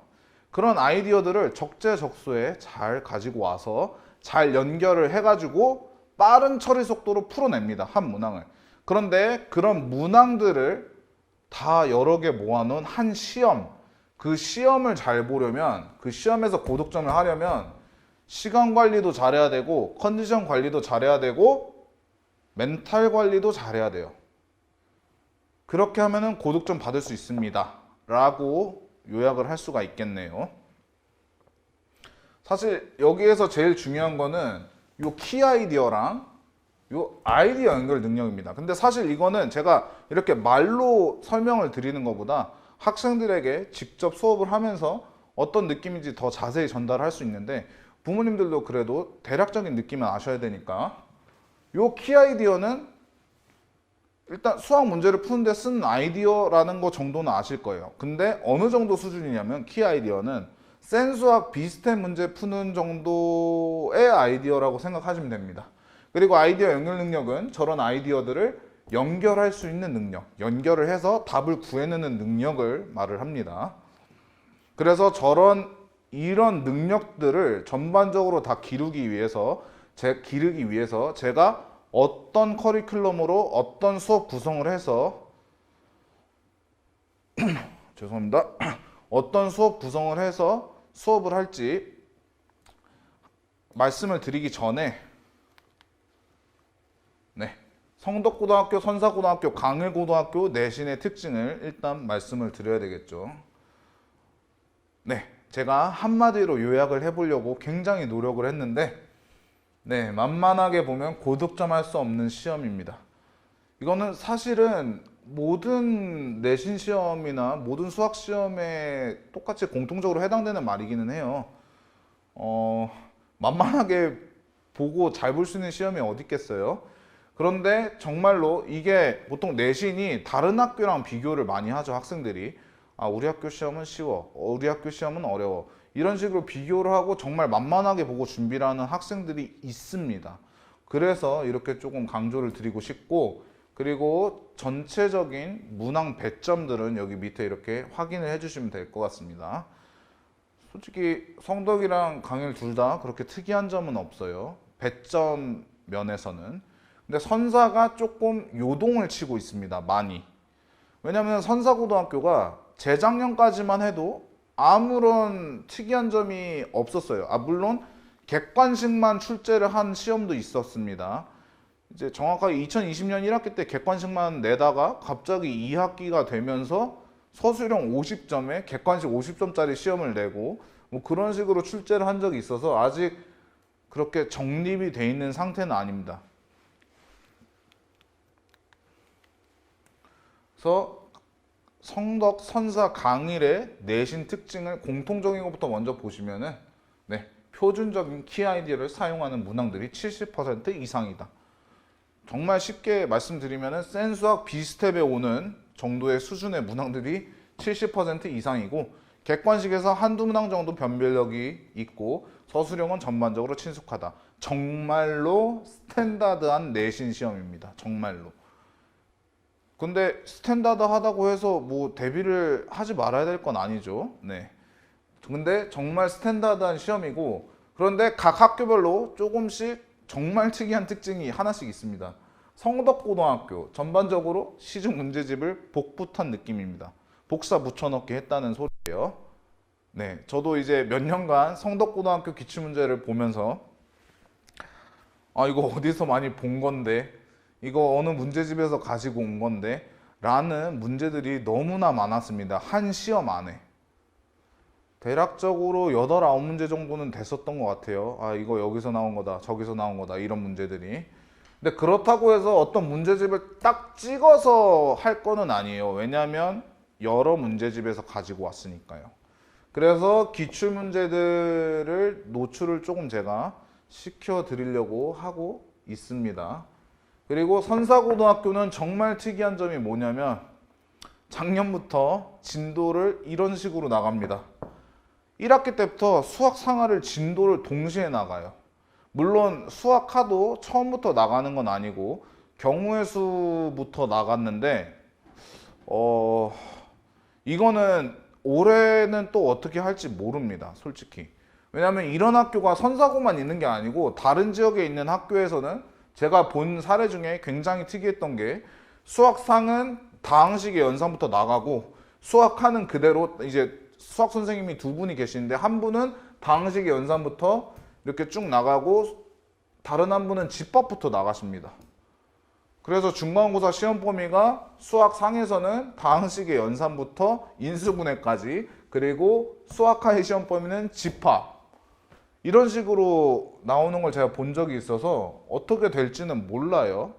그런 아이디어들을 적재적소에 잘 가지고 와서 잘 연결을 해가지고 빠른 처리 속도로 풀어냅니다. 한 문항을. 그런데 그런 문항들을 다 여러 개 모아놓은 한 시험, 그 시험을 잘 보려면, 그 시험에서 고득점을 하려면 시간 관리도 잘해야 되고 컨디션 관리도 잘해야 되고 멘탈 관리도 잘해야 돼요. 그렇게 하면은 고득점 받을 수 있습니다 라고 요약을 할 수가 있겠네요. 사실 여기에서 제일 중요한 거는 요 키 아이디어랑 요 아이디어 연결 능력입니다. 근데 사실 이거는 제가 이렇게 말로 설명을 드리는 것보다 학생들에게 직접 수업을 하면서 어떤 느낌인지 더 자세히 전달할 수 있는데, 부모님들도 그래도 대략적인 느낌은 아셔야 되니까, 요 키 아이디어는 일단 수학 문제를 푸는데 쓴 아이디어라는 거 정도는 아실 거예요. 근데 어느 정도 수준이냐면 키 아이디어는 센수학 비슷한 문제 푸는 정도의 아이디어라고 생각하시면 됩니다. 그리고 아이디어 연결 능력은 저런 아이디어들을 연결할 수 있는 능력, 연결을 해서 답을 구해내는 능력을 말을 합니다. 그래서 이런 능력들을 전반적으로 다 기르기 위해서 제가 어떤 커리큘럼으로 어떤 수업 구성을 해서 죄송합니다. 어떤 수업 구성을 해서 수업을 할지 말씀을 드리기 전에, 성덕고등학교, 선사고등학교, 강일고등학교 내신의 특징을 일단 말씀을 드려야 되겠죠. 제가 한마디로 요약을 해보려고 굉장히 노력을 했는데, 만만하게 보면 고득점할 수 없는 시험입니다. 이거는 사실은 모든 내신 시험이나 모든 수학 시험에 똑같이 공통적으로 해당되는 말이기는 해요. 만만하게 보고 잘 볼 수 있는 시험이 어디 있겠어요? 그런데 정말로 이게 보통 내신이 다른 학교랑 비교를 많이 하죠, 학생들이. 우리 학교 시험은 쉬워, 우리 학교 시험은 어려워, 이런 식으로 비교를 하고 정말 만만하게 보고 준비를 하는 학생들이 있습니다. 그래서 이렇게 조금 강조를 드리고 싶고, 그리고 전체적인 문항 배점들은 여기 밑에 이렇게 확인을 해주시면 될 것 같습니다. 솔직히 성덕이랑 강일 둘 다 그렇게 특이한 점은 없어요, 배점 면에서는. 근데 선사가 조금 요동을 치고 있습니다, 많이. 왜냐하면 선사고등학교가 재작년까지만 해도 아무런 특이한 점이 없었어요. 물론 객관식만 출제를 한 시험도 있었습니다. 이제 정확하게 2020년 1학기 때 객관식만 내다가 갑자기 2학기가 되면서 서술형 50점에 객관식 50점짜리 시험을 내고 뭐 그런 식으로 출제를 한 적이 있어서 아직 그렇게 정립이 돼 있는 상태는 아닙니다. 그래서 성덕, 선사, 강일의 내신 특징을 공통적인 것부터 먼저 보시면은 표준적인 키 아이디어를 사용하는 문항들이 70% 이상이다. 정말 쉽게 말씀드리면은 센수학 비스텝에 오는 정도의 수준의 문항들이 70% 이상이고, 객관식에서 한두 문항 정도 변별력이 있고 서술형은 전반적으로 친숙하다. 정말로 스탠다드한 내신 시험입니다. 정말로. 근데 스탠다드하다고 해서 뭐 대비를 하지 말아야 될 건 아니죠. 근데 정말 스탠다드한 시험이고, 그런데 각 학교별로 조금씩 정말 특이한 특징이 하나씩 있습니다. 성덕고등학교 전반적으로 시중 문제집을 복붙한 느낌입니다. 복사 붙여넣기 했다는 소리예요. 저도 이제 몇 년간 성덕고등학교 기출문제를 보면서 이거 어디서 많이 본 건데, 이거 어느 문제집에서 가지고 온 건데 라는 문제들이 너무나 많았습니다. 한 시험 안에. 대략적으로 8, 9문제 정도는 됐었던 것 같아요. 이거 여기서 나온 거다, 저기서 나온 거다, 이런 문제들이. 근데 그렇다고 해서 어떤 문제집을 딱 찍어서 할 거는 아니에요. 왜냐하면 여러 문제집에서 가지고 왔으니까요. 그래서 기출문제들을 노출을 조금 제가 시켜드리려고 하고 있습니다. 그리고 선사고등학교는 정말 특이한 점이 뭐냐면 작년부터 진도를 이런 식으로 나갑니다. 1학기 때부터 수학 상하를 진도를 동시에 나가요. 물론 수학하도 처음부터 나가는 건 아니고 경우의 수부터 나갔는데 이거는 올해는 또 어떻게 할지 모릅니다, 솔직히. 왜냐하면 이런 학교가 선사고만 있는 게 아니고 다른 지역에 있는 학교에서는 제가 본 사례 중에 굉장히 특이했던 게 수학상은 다항식의 연산부터 나가고 수학하는 그대로 이제 수학 선생님이 두 분이 계시는데 한 분은 다항식의 연산부터 이렇게 쭉 나가고 다른 한 분은 집합부터 나가십니다. 그래서 중간고사 시험 범위가 수학상에서는 다항식의 연산부터 인수분해까지, 그리고 수학하의 시험 범위는 집합, 이런 식으로 나오는 걸 제가 본 적이 있어서 어떻게 될지는 몰라요.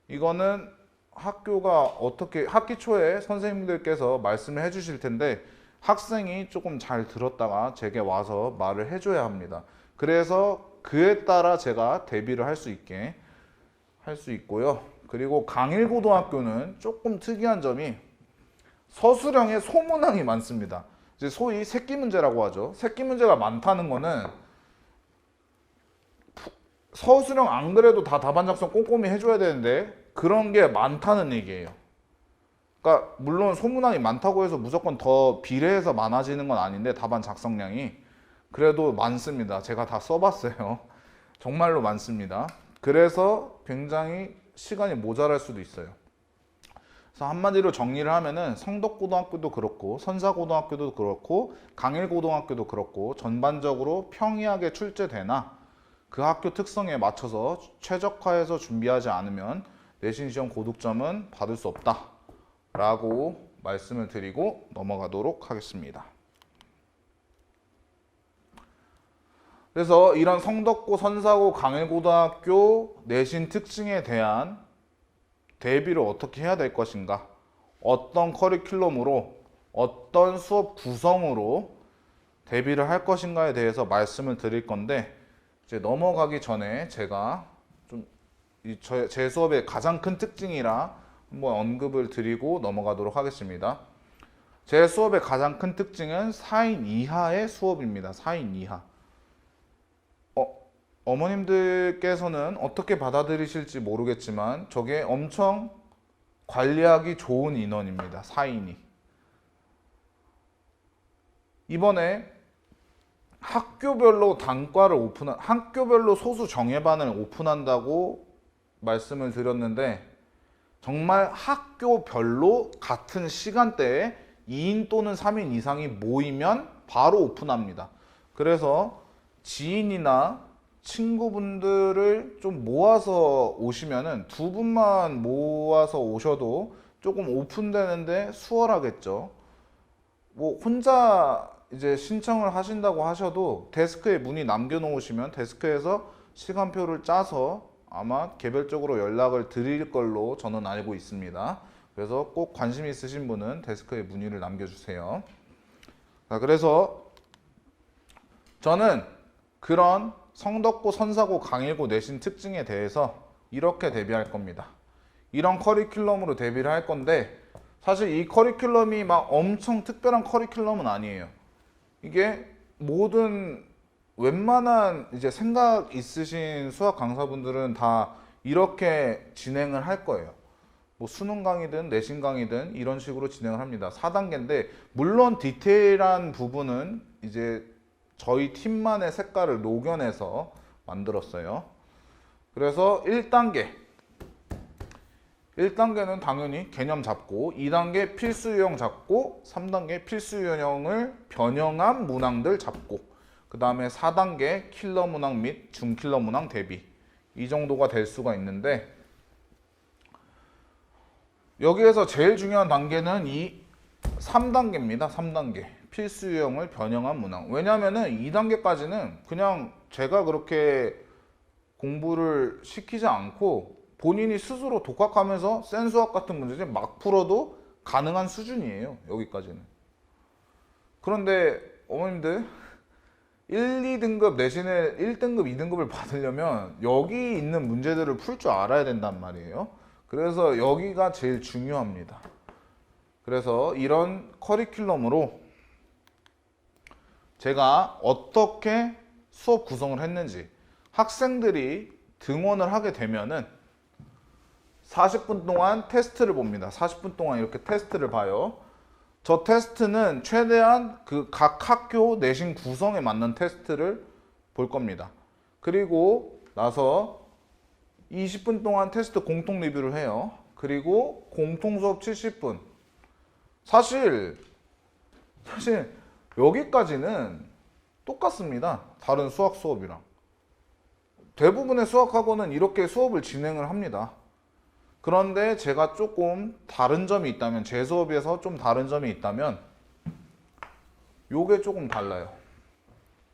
이거는 학교가 어떻게, 학기 초에 선생님들께서 말씀을 해주실 텐데 학생이 조금 잘 들었다가 제게 와서 말을 해줘야 합니다. 그래서 그에 따라 제가 대비를 할 수 있게 할 수 있고요. 그리고 강일고등학교는 조금 특이한 점이 서술형에 소문항이 많습니다. 이제 소위 새끼 문제라고 하죠. 새끼 문제가 많다는 거는 서술형 안 그래도 다 답안 작성 꼼꼼히 해줘야 되는데 그런 게 많다는 얘기예요. 그러니까 물론 소문항이 많다고 해서 무조건 더 비례해서 많아지는 건 아닌데 답안 작성량이 그래도 많습니다. 제가 다 써봤어요. 정말로 많습니다. 그래서 굉장히 시간이 모자랄 수도 있어요. 그래서 한마디로 정리를 하면은 성덕고등학교도 그렇고 선사고등학교도 그렇고 강일고등학교도 그렇고 전반적으로 평이하게 출제되나 그 학교 특성에 맞춰서 최적화해서 준비하지 않으면 내신 시험 고득점은 받을 수 없다 라고 말씀을 드리고 넘어가도록 하겠습니다. 그래서 이런 성덕고, 선사고, 강일고등학교 내신 특징에 대한 대비를 어떻게 해야 될 것인가, 어떤 커리큘럼으로, 어떤 수업 구성으로 대비를 할 것인가에 대해서 말씀을 드릴 건데, 이제 넘어가기 전에 제가 좀 제 수업의 가장 큰 특징이라 한번 언급을 드리고 넘어가도록 하겠습니다. 제 수업의 가장 큰 특징은 4인 이하의 수업입니다. 4인 이하. 어머님들께서는 어떻게 받아들이실지 모르겠지만 저게 엄청 관리하기 좋은 인원입니다. 4인이. 이번에 학교별로 단과를 학교별로 소수 정예반을 오픈한다고 말씀을 드렸는데 정말 학교별로 같은 시간대에 2인 또는 3인 이상이 모이면 바로 오픈합니다. 그래서 지인이나 친구분들을 좀 모아서 오시면은 두 분만 모아서 오셔도 조금 오픈되는데 수월하겠죠. 뭐 혼자 이제 신청을 하신다고 하셔도 데스크에 문의 남겨놓으시면 데스크에서 시간표를 짜서 아마 개별적으로 연락을 드릴 걸로 저는 알고 있습니다. 그래서 꼭 관심 있으신 분은 데스크에 문의를 남겨주세요. 자, 그래서 저는 그런 성덕고, 선사고, 강일고 내신 특징에 대해서 이렇게 대비할 겁니다. 이런 커리큘럼으로 대비를 할 건데 사실 이 커리큘럼이 막 엄청 특별한 커리큘럼은 아니에요. 이게 모든 웬만한 이제 생각 있으신 수학 강사분들은 다 이렇게 진행을 할 거예요. 뭐 수능 강의든 내신 강의든 이런 식으로 진행을 합니다. 4단계인데 물론 디테일한 부분은 이제 저희 팀만의 색깔을 녹여내서 만들었어요. 그래서 1단계는 당연히 개념 잡고 2단계 필수 유형 잡고 3단계 필수 유형을 변형한 문항들 잡고 그 다음에 4단계 킬러 문항 및 중킬러 문항 대비, 이 정도가 될 수가 있는데 여기에서 제일 중요한 단계는 이 3단계입니다. 3단계 필수 유형을 변형한 문항. 왜냐하면은 2단계까지는 그냥 제가 그렇게 공부를 시키지 않고 본인이 스스로 독학하면서 센 수학 같은 문제들 막 풀어도 가능한 수준이에요. 여기까지는. 그런데 어머님들 1, 2등급 내신에 1등급, 2등급을 받으려면 여기 있는 문제들을 풀 줄 알아야 된단 말이에요. 그래서 여기가 제일 중요합니다. 그래서 이런 커리큘럼으로 제가 어떻게 수업 구성을 했는지, 학생들이 등원을 하게 되면은 40분 동안 테스트를 봅니다. 40분 동안 이렇게 테스트를 봐요. 저 테스트는 최대한 그 각 학교 내신 구성에 맞는 테스트를 볼 겁니다. 그리고 나서 20분 동안 테스트 공통 리뷰를 해요. 그리고 공통 수업 70분. 사실 여기까지는 똑같습니다. 다른 수학 수업이랑. 대부분의 수학학원은 이렇게 수업을 진행을 합니다. 그런데 제가 조금 다른 점이 있다면, 제 수업에서 좀 다른 점이 있다면 요게 조금 달라요.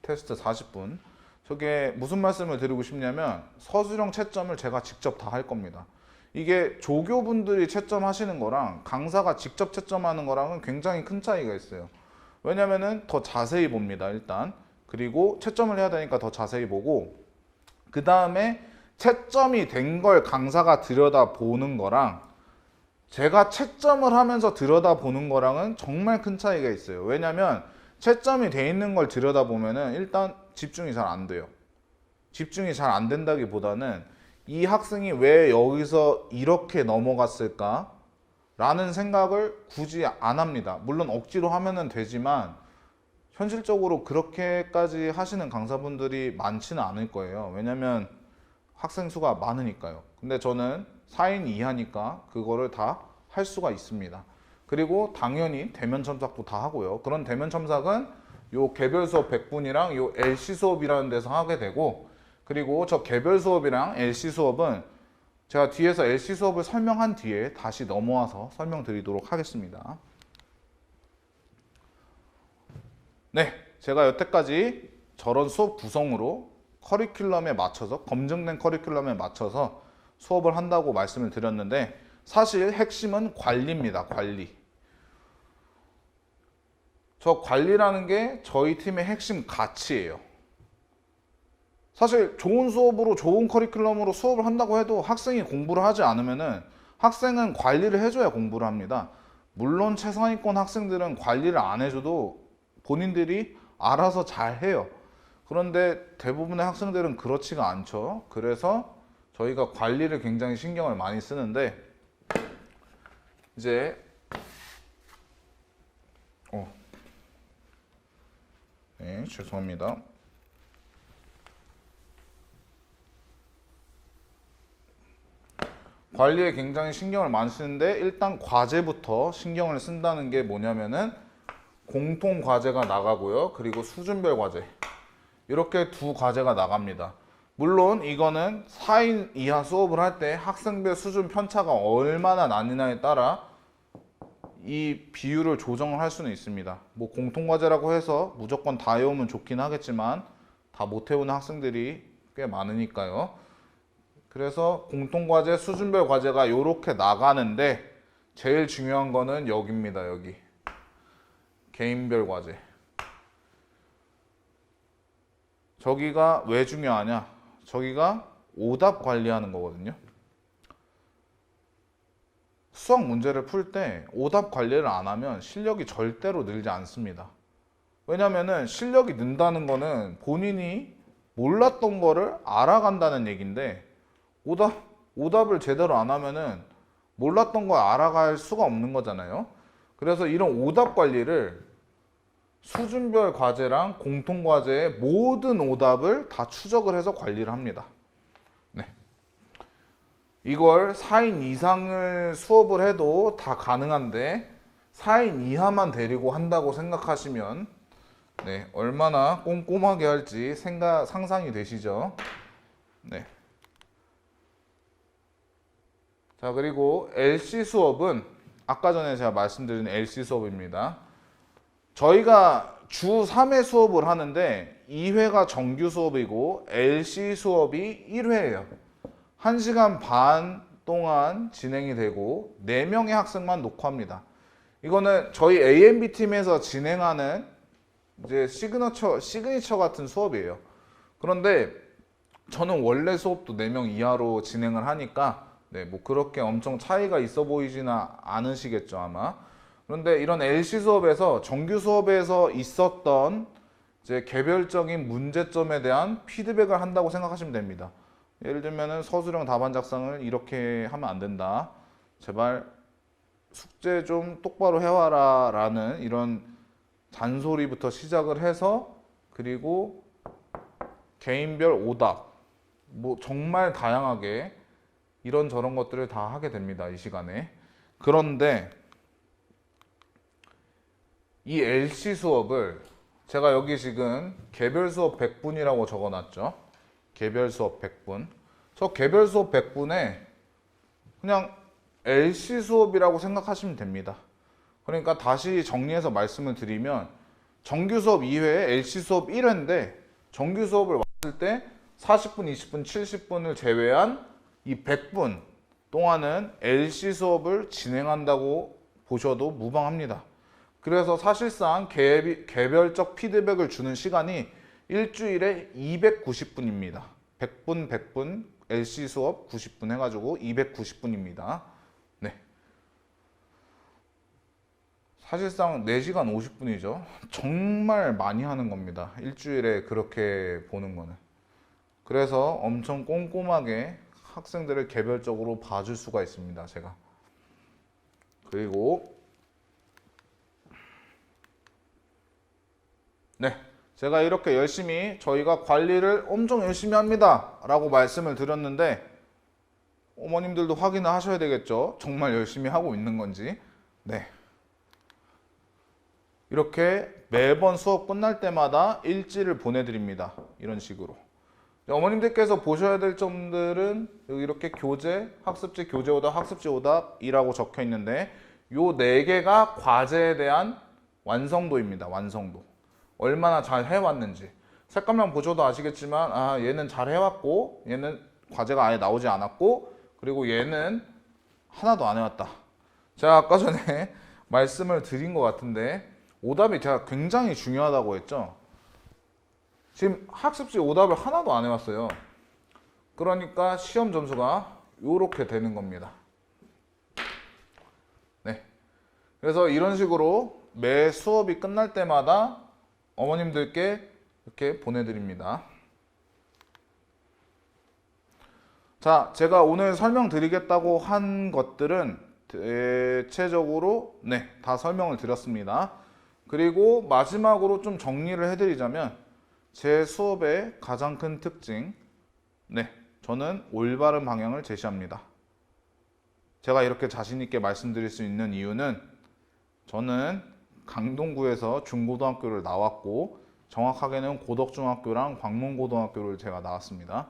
테스트 40분. 저게 무슨 말씀을 드리고 싶냐면 서술형 채점을 제가 직접 다 할 겁니다. 이게 조교분들이 채점하시는 거랑 강사가 직접 채점하는 거랑은 굉장히 큰 차이가 있어요. 왜냐면은 더 자세히 봅니다, 일단. 그리고 채점을 해야 되니까 더 자세히 보고, 그 다음에 채점이 된 걸 강사가 들여다보는 거랑 제가 채점을 하면서 들여다보는 거랑은 정말 큰 차이가 있어요. 왜냐면 채점이 돼 있는 걸 들여다보면은 일단 집중이 잘 안 돼요. 집중이 잘 안 된다기보다는 이 학생이 왜 여기서 이렇게 넘어갔을까? 라는 생각을 굳이 안 합니다. 물론 억지로 하면은 되지만 현실적으로 그렇게까지 하시는 강사분들이 많지는 않을 거예요. 왜냐면 학생 수가 많으니까요. 근데 저는 4인 이하니까 그거를 다 할 수가 있습니다. 그리고 당연히 대면 첨삭도 다 하고요. 그런 대면 첨삭은 요 개별 수업 100분이랑 요 LC 수업이라는 데서 하게 되고, 그리고 저 개별 수업이랑 LC 수업은 제가 뒤에서 LC 수업을 설명한 뒤에 다시 넘어와서 설명드리도록 하겠습니다. 네, 제가 여태까지 저런 수업 구성으로 커리큘럼에 맞춰서, 검증된 커리큘럼에 맞춰서 수업을 한다고 말씀을 드렸는데, 사실 핵심은 관리입니다. 관리. 저 관리라는 게 저희 팀의 핵심 가치예요. 사실 좋은 수업으로, 좋은 커리큘럼으로 수업을 한다고 해도 학생이 공부를 하지 않으면은 학생은 관리를 해줘야 공부를 합니다. 물론 최상위권 학생들은 관리를 안 해줘도 본인들이 알아서 잘 해요. 그런데 대부분의 학생들은 그렇지가 않죠. 그래서 저희가 관리를 굉장히 신경을 많이 쓰는데, 이제 네, 죄송합니다. 관리에 굉장히 신경을 많이 쓰는데, 일단 과제부터 신경을 쓴다는 게 뭐냐면은 공통 과제가 나가고요. 그리고 수준별 과제. 이렇게 두 과제가 나갑니다. 물론 이거는 4인 이하 수업을 할 때 학생별 수준 편차가 얼마나 나느냐에 따라 이 비율을 조정을 할 수는 있습니다. 뭐 공통과제라고 해서 무조건 다 외우면 좋긴 하겠지만 다 못 외우는 학생들이 꽤 많으니까요. 그래서 공통과제, 수준별 과제가 이렇게 나가는데 제일 중요한 거는 여기입니다. 여기 개인별 과제. 저기가 왜 중요하냐? 저기가 오답 관리하는 거거든요. 수학 문제를 풀 때 오답 관리를 안 하면 실력이 절대로 늘지 않습니다. 왜냐면은 실력이 는다는 거는 본인이 몰랐던 거를 알아간다는 얘기인데, 오답을 제대로 안 하면은 몰랐던 걸 알아갈 수가 없는 거잖아요. 그래서 이런 오답 관리를 수준별 과제랑 공통 과제의 모든 오답을 다 추적을 해서 관리를 합니다. 네. 이걸 4인 이상을 수업을 해도 다 가능한데 4인 이하만 데리고 한다고 생각하시면 네, 얼마나 꼼꼼하게 할지 상상이 되시죠? 네. 자, 그리고 LC 수업은 아까 전에 제가 말씀드린 LC 수업입니다. 저희가 주 3회 수업을 하는데 2회가 정규 수업이고 LC 수업이 1회예요. 1시간 반 동안 진행이 되고 4명의 학생만 녹화합니다. 이거는 저희 AMB 팀에서 진행하는 이제 시그니처 같은 수업이에요. 그런데 저는 원래 수업도 4명 이하로 진행을 하니까 네, 뭐 그렇게 엄청 차이가 있어 보이지는 않으시겠죠, 아마. 그런데 이런 LC 수업에서 정규 수업에서 있었던 이제 개별적인 문제점에 대한 피드백을 한다고 생각하시면 됩니다. 예를 들면은 서술형 답안 작성을 이렇게 하면 안 된다. 제발 숙제 좀 똑바로 해와라 라는 이런 잔소리부터 시작을 해서, 그리고 개인별 오답, 뭐 정말 다양하게 이런저런 것들을 다 하게 됩니다. 이 시간에. 그런데 이 LC 수업을 제가 여기 지금 개별 수업 100분이라고 적어놨죠. 개별 수업 100분. 저 개별 수업 100분에 그냥 LC 수업이라고 생각하시면 됩니다. 그러니까 다시 정리해서 말씀을 드리면 정규 수업 2회에 LC 수업 1회인데 정규 수업을 왔을 때 40분, 20분, 70분을 제외한 이 100분 동안은 LC 수업을 진행한다고 보셔도 무방합니다. 그래서 사실상 개별적 피드백을 주는 시간이 일주일에 290분입니다. 100분, 100분, LC 수업 90분 해가지고 290분입니다. 네. 사실상 4시간 50분이죠. 정말 많이 하는 겁니다. 일주일에 그렇게 보는 거는. 그래서 엄청 꼼꼼하게 학생들을 개별적으로 봐줄 수가 있습니다. 제가. 그리고 네, 제가 이렇게 열심히 저희가 관리를 엄청 열심히 합니다 라고 말씀을 드렸는데 어머님들도 확인을 하셔야 되겠죠. 정말 열심히 하고 있는 건지. 네, 이렇게 매번 수업 끝날 때마다 일지를 보내드립니다. 이런 식으로. 어머님들께서 보셔야 될 점들은 여기 이렇게 교재, 학습지, 교재 오답, 학습지 오답이라고 적혀 있는데 요 4개가 과제에 대한 완성도입니다. 완성도. 얼마나 잘 해왔는지. 색깔만 보셔도 아시겠지만 아, 얘는 잘 해왔고 얘는 과제가 아예 나오지 않았고 그리고 얘는 하나도 안 해왔다. 제가 아까 전에 말씀을 드린 것 같은데 오답이 제가 굉장히 중요하다고 했죠. 지금 학습지 오답을 하나도 안 해왔어요. 그러니까 시험 점수가 이렇게 되는 겁니다. 네. 그래서 이런 식으로 매 수업이 끝날 때마다 어머님들께 이렇게 보내드립니다. 자, 제가 오늘 설명드리겠다고 한 것들은 대체적으로 네, 다 설명을 드렸습니다. 그리고 마지막으로 좀 정리를 해드리자면 제 수업의 가장 큰 특징, 네, 저는 올바른 방향을 제시합니다. 제가 이렇게 자신 있게 말씀드릴 수 있는 이유는 저는 강동구에서 중고등학교를 나왔고 정확하게는 고덕중학교랑 광문고등학교를 제가 나왔습니다.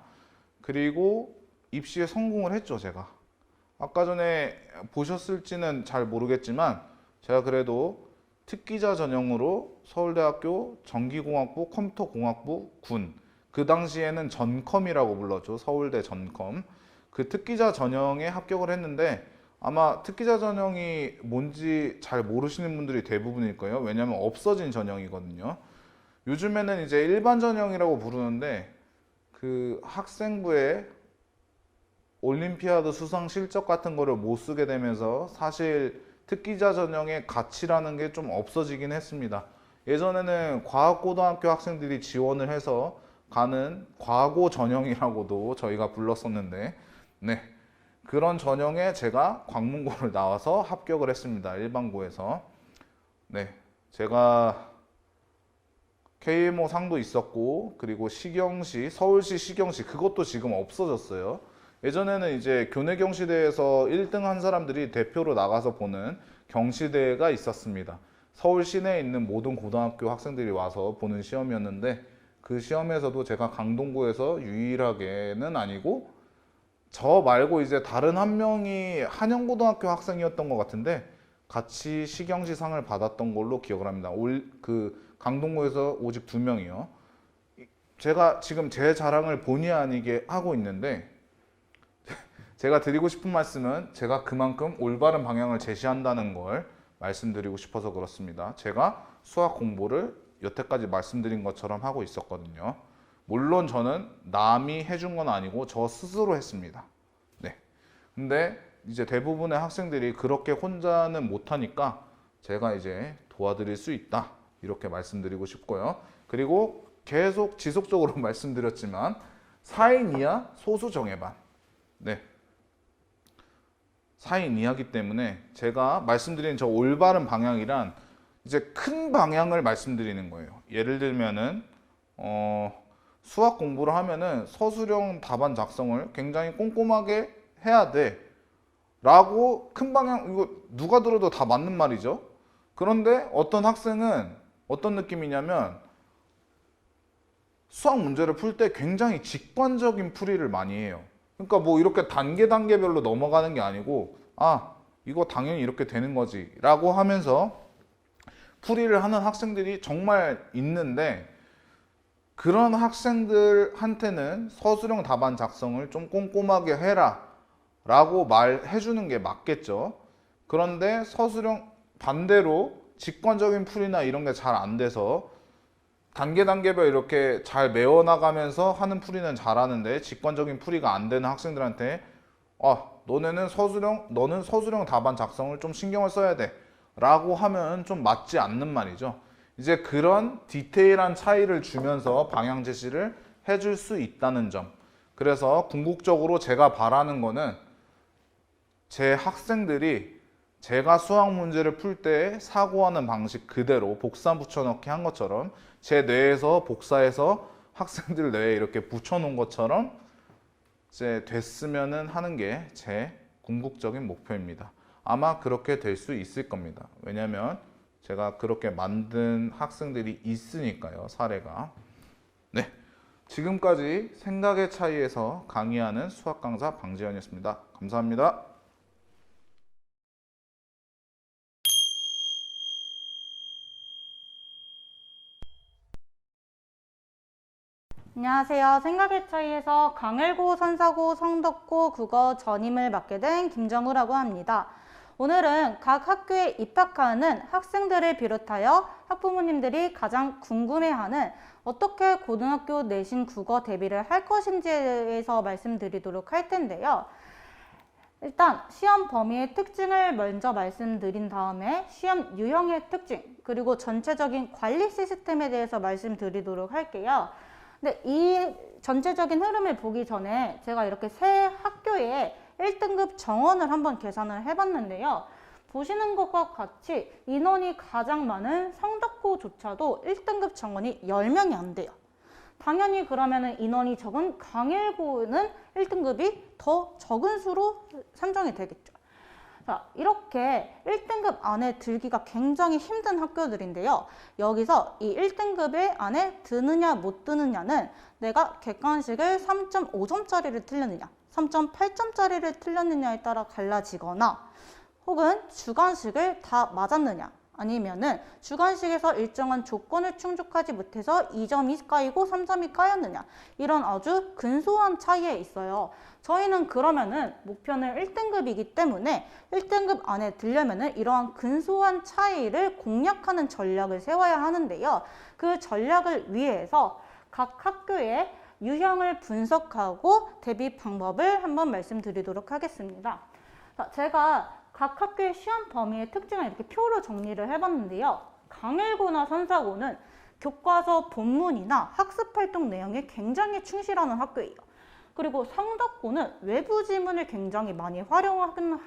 그리고 입시에 성공을 했죠. 제가 아까 전에 보셨을지는 잘 모르겠지만 제가 그래도 특기자 전형으로 서울대학교 전기공학부 컴퓨터공학부 군, 그 당시에는 전컴이라고 불렀죠. 서울대 전컴. 그 특기자 전형에 합격을 했는데 아마 특기자 전형이 뭔지 잘 모르시는 분들이 대부분일 거예요. 왜냐하면 없어진 전형이거든요. 요즘에는 이제 일반 전형이라고 부르는데 그 학생부에 올림피아드 수상 실적 같은 거를 못 쓰게 되면서 사실 특기자 전형의 가치라는 게 좀 없어지긴 했습니다. 예전에는 과학고등학교 학생들이 지원을 해서 가는 과고 전형이라고도 저희가 불렀었는데 네, 그런 전형에 제가 광문고를 나와서 합격을 했습니다. 일반고에서. 네, 제가 KMO 상도 있었고 그리고 시경시, 서울시 시경시 그것도 지금 없어졌어요. 예전에는 이제 교내 경시대에서 1등 한 사람들이 대표로 나가서 보는 경시대회가 있었습니다. 서울 시내에 있는 모든 고등학교 학생들이 와서 보는 시험이었는데 그 시험에서도 제가 강동구에서 유일하게는 아니고 저 말고 이제 다른 한 명이 한영고등학교 학생이었던 것 같은데 같이 시경시상을 받았던 걸로 기억을 합니다. 그 강동구에서 오직 2명이요. 제가 지금 제 자랑을 본의 아니게 하고 있는데 제가 드리고 싶은 말씀은 제가 그만큼 올바른 방향을 제시한다는 걸 말씀드리고 싶어서 그렇습니다. 제가 수학 공부를 여태까지 말씀드린 것처럼 하고 있었거든요. 물론 저는 남이 해준 건 아니고 저 스스로 했습니다. 네. 근데 이제 대부분의 학생들이 그렇게 혼자는 못하니까 제가 이제 도와드릴 수 있다. 이렇게 말씀드리고 싶고요. 그리고 계속 지속적으로 말씀드렸지만 4인 이하 소수 정예반. 네. 4인 이하기 때문에 제가 말씀드린 저 올바른 방향이란 이제 큰 방향을 말씀드리는 거예요. 예를 들면은 수학 공부를 하면은 서술형 답안 작성을 굉장히 꼼꼼하게 해야 돼 라고 큰 방향, 이거 누가 들어도 다 맞는 말이죠. 그런데 어떤 학생은 어떤 느낌이냐면 수학 문제를 풀 때 굉장히 직관적인 풀이를 많이 해요. 그러니까 뭐 이렇게 단계별로 넘어가는 게 아니고 아 이거 당연히 이렇게 되는 거지 라고 하면서 풀이를 하는 학생들이 정말 있는데, 그런 학생들한테는 서술형 답안 작성을 좀 꼼꼼하게 해라 라고 말해 주는 게 맞겠죠. 그런데 서술형 반대로 직관적인 풀이나 이런 게 잘 안 돼서 단계별 이렇게 잘 메워나가면서 하는 풀이는 잘하는데 직관적인 풀이가 안 되는 학생들한테 너는 서술형 답안 작성을 좀 신경을 써야 돼 라고 하면 좀 맞지 않는 말이죠. 이제 그런 디테일한 차이를 주면서 방향 제시를 해줄 수 있다는 점. 그래서 궁극적으로 제가 바라는 거는 제 학생들이 제가 수학 문제를 풀 때 사고하는 방식 그대로 복사 붙여넣기 한 것처럼 제 뇌에서 복사해서 학생들 뇌에 이렇게 붙여놓은 것처럼 이제 됐으면은 하는 게 제 궁극적인 목표입니다. 아마 그렇게 될 수 있을 겁니다. 왜냐하면 제가 그렇게 만든 학생들이 있으니까요, 사례가. 네, 지금까지 생각의 차이에서 강의하는 수학 강사 방지현이었습니다. 감사합니다. 안녕하세요. 생각의 차이에서 강일고, 선사고, 성덕고, 국어 전임을 맡게 된 김정우라고 합니다. 오늘은 각 학교에 입학하는 학생들을 비롯하여 학부모님들이 가장 궁금해하는 어떻게 고등학교 내신 국어 대비를 할 것인지에 대해서 말씀드리도록 할 텐데요. 일단 시험 범위의 특징을 먼저 말씀드린 다음에 시험 유형의 특징, 그리고 전체적인 관리 시스템에 대해서 말씀드리도록 할게요. 근데 이 전체적인 흐름을 보기 전에 제가 이렇게 세 학교의 1등급 정원을 한번 계산을 해봤는데요. 보시는 것과 같이 인원이 가장 많은 성덕고조차도 1등급 정원이 10명이 안 돼요. 당연히 그러면 인원이 적은 강일고는 1등급이 더 적은 수로 산정이 되겠죠. 자, 이렇게 1등급 안에 들기가 굉장히 힘든 학교들인데요. 여기서 이 1등급의 안에 드느냐 못 드느냐는 내가 객관식을 3.5점짜리를 틀렸느냐, 3.8점짜리를 틀렸느냐에 따라 갈라지거나, 혹은 주관식을 다 맞았느냐, 아니면은 주관식에서 일정한 조건을 충족하지 못해서 2점이 까이고 3점이 까였느냐, 이런 아주 근소한 차이에 있어요. 저희는 그러면은 목표는 1등급이기 때문에 1등급 안에 들려면은 이러한 근소한 차이를 공략하는 전략을 세워야 하는데요. 그 전략을 위해서 각 학교의 유형을 분석하고 대비 방법을 한번 말씀드리도록 하겠습니다. 제가 각 학교의 시험 범위의 특징을 이렇게 표로 정리를 해봤는데요. 강일고나 선사고는 교과서 본문이나 학습활동 내용에 굉장히 충실하는 학교예요. 그리고 성덕고는 외부 지문을 굉장히 많이 활용하는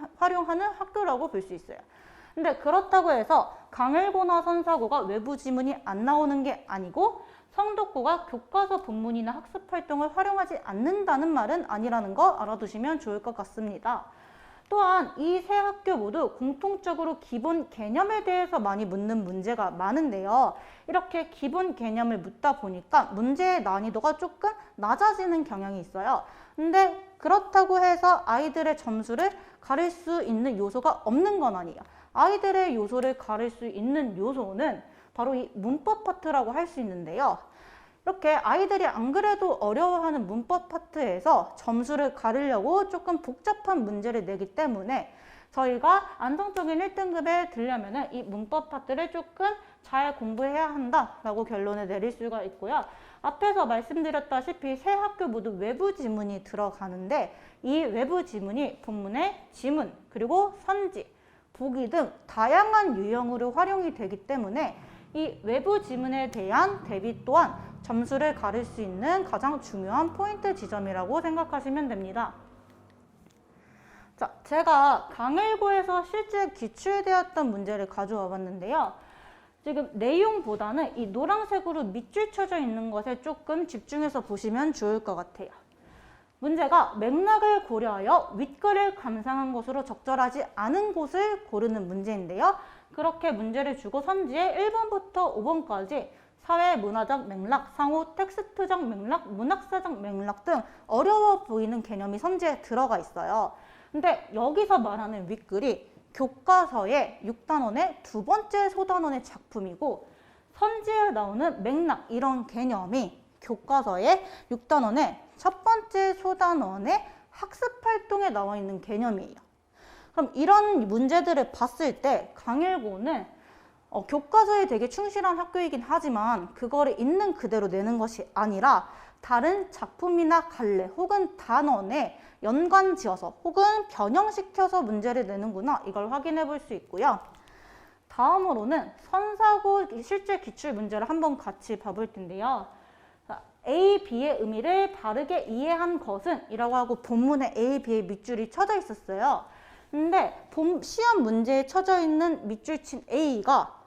학교라고 볼 수 있어요. 근데 그렇다고 해서 강일고나 선사고가 외부 지문이 안 나오는 게 아니고 성덕고가 교과서 본문이나 학습활동을 활용하지 않는다는 말은 아니라는 거 알아두시면 좋을 것 같습니다. 또한 이 세 학교 모두 공통적으로 기본 개념에 대해서 많이 묻는 문제가 많은데요. 이렇게 기본 개념을 묻다 보니까 문제의 난이도가 조금 낮아지는 경향이 있어요. 근데 그렇다고 해서 아이들의 점수를 가릴 수 있는 요소가 없는 건 아니에요. 아이들의 요소를 가릴 수 있는 요소는 바로 이 문법 파트라고 할 수 있는데요. 이렇게 아이들이 안 그래도 어려워하는 문법 파트에서 점수를 가리려고 조금 복잡한 문제를 내기 때문에 저희가 안정적인 1등급에 들려면 이 문법 파트를 조금 잘 공부해야 한다라고 결론을 내릴 수가 있고요. 앞에서 말씀드렸다시피 세 학교 모두 외부 지문이 들어가는데 이 외부 지문이 본문의 지문, 그리고 선지, 보기 등 다양한 유형으로 활용이 되기 때문에 이 외부 지문에 대한 대비 또한 점수를 가릴 수 있는 가장 중요한 포인트 지점이라고 생각하시면 됩니다. 자, 제가 강일고에서 실제 기출되었던 문제를 가져와 봤는데요. 지금 내용보다는 이 노란색으로 밑줄 쳐져 있는 것에 조금 집중해서 보시면 좋을 것 같아요. 문제가 맥락을 고려하여 윗글을 감상한 것으로 적절하지 않은 곳을 고르는 문제인데요. 그렇게 문제를 주고 선지에 1번부터 5번까지 사회 문화적 맥락, 상호 텍스트적 맥락, 문학사적 맥락 등 어려워 보이는 개념이 선지에 들어가 있어요. 근데 여기서 말하는 윗글이 교과서의 6단원의 두 번째 소단원의 작품이고 선지에 나오는 맥락 이런 개념이 교과서의 6단원의 첫 번째 소단원의 학습 활동에 나와 있는 개념이에요. 그럼 이런 문제들을 봤을 때 강일고는 교과서에 되게 충실한 학교이긴 하지만 그거를 있는 그대로 내는 것이 아니라 다른 작품이나 갈래 혹은 단원에 연관지어서 혹은 변형시켜서 문제를 내는구나 이걸 확인해 볼 수 있고요. 다음으로는 선사고 실제 기출 문제를 한번 같이 봐볼 텐데요. A, B의 의미를 바르게 이해한 것은 이라고 하고 본문에 A, B의 밑줄이 쳐져 있었어요. 근데 시험 문제에 쳐져 있는 밑줄 친 A가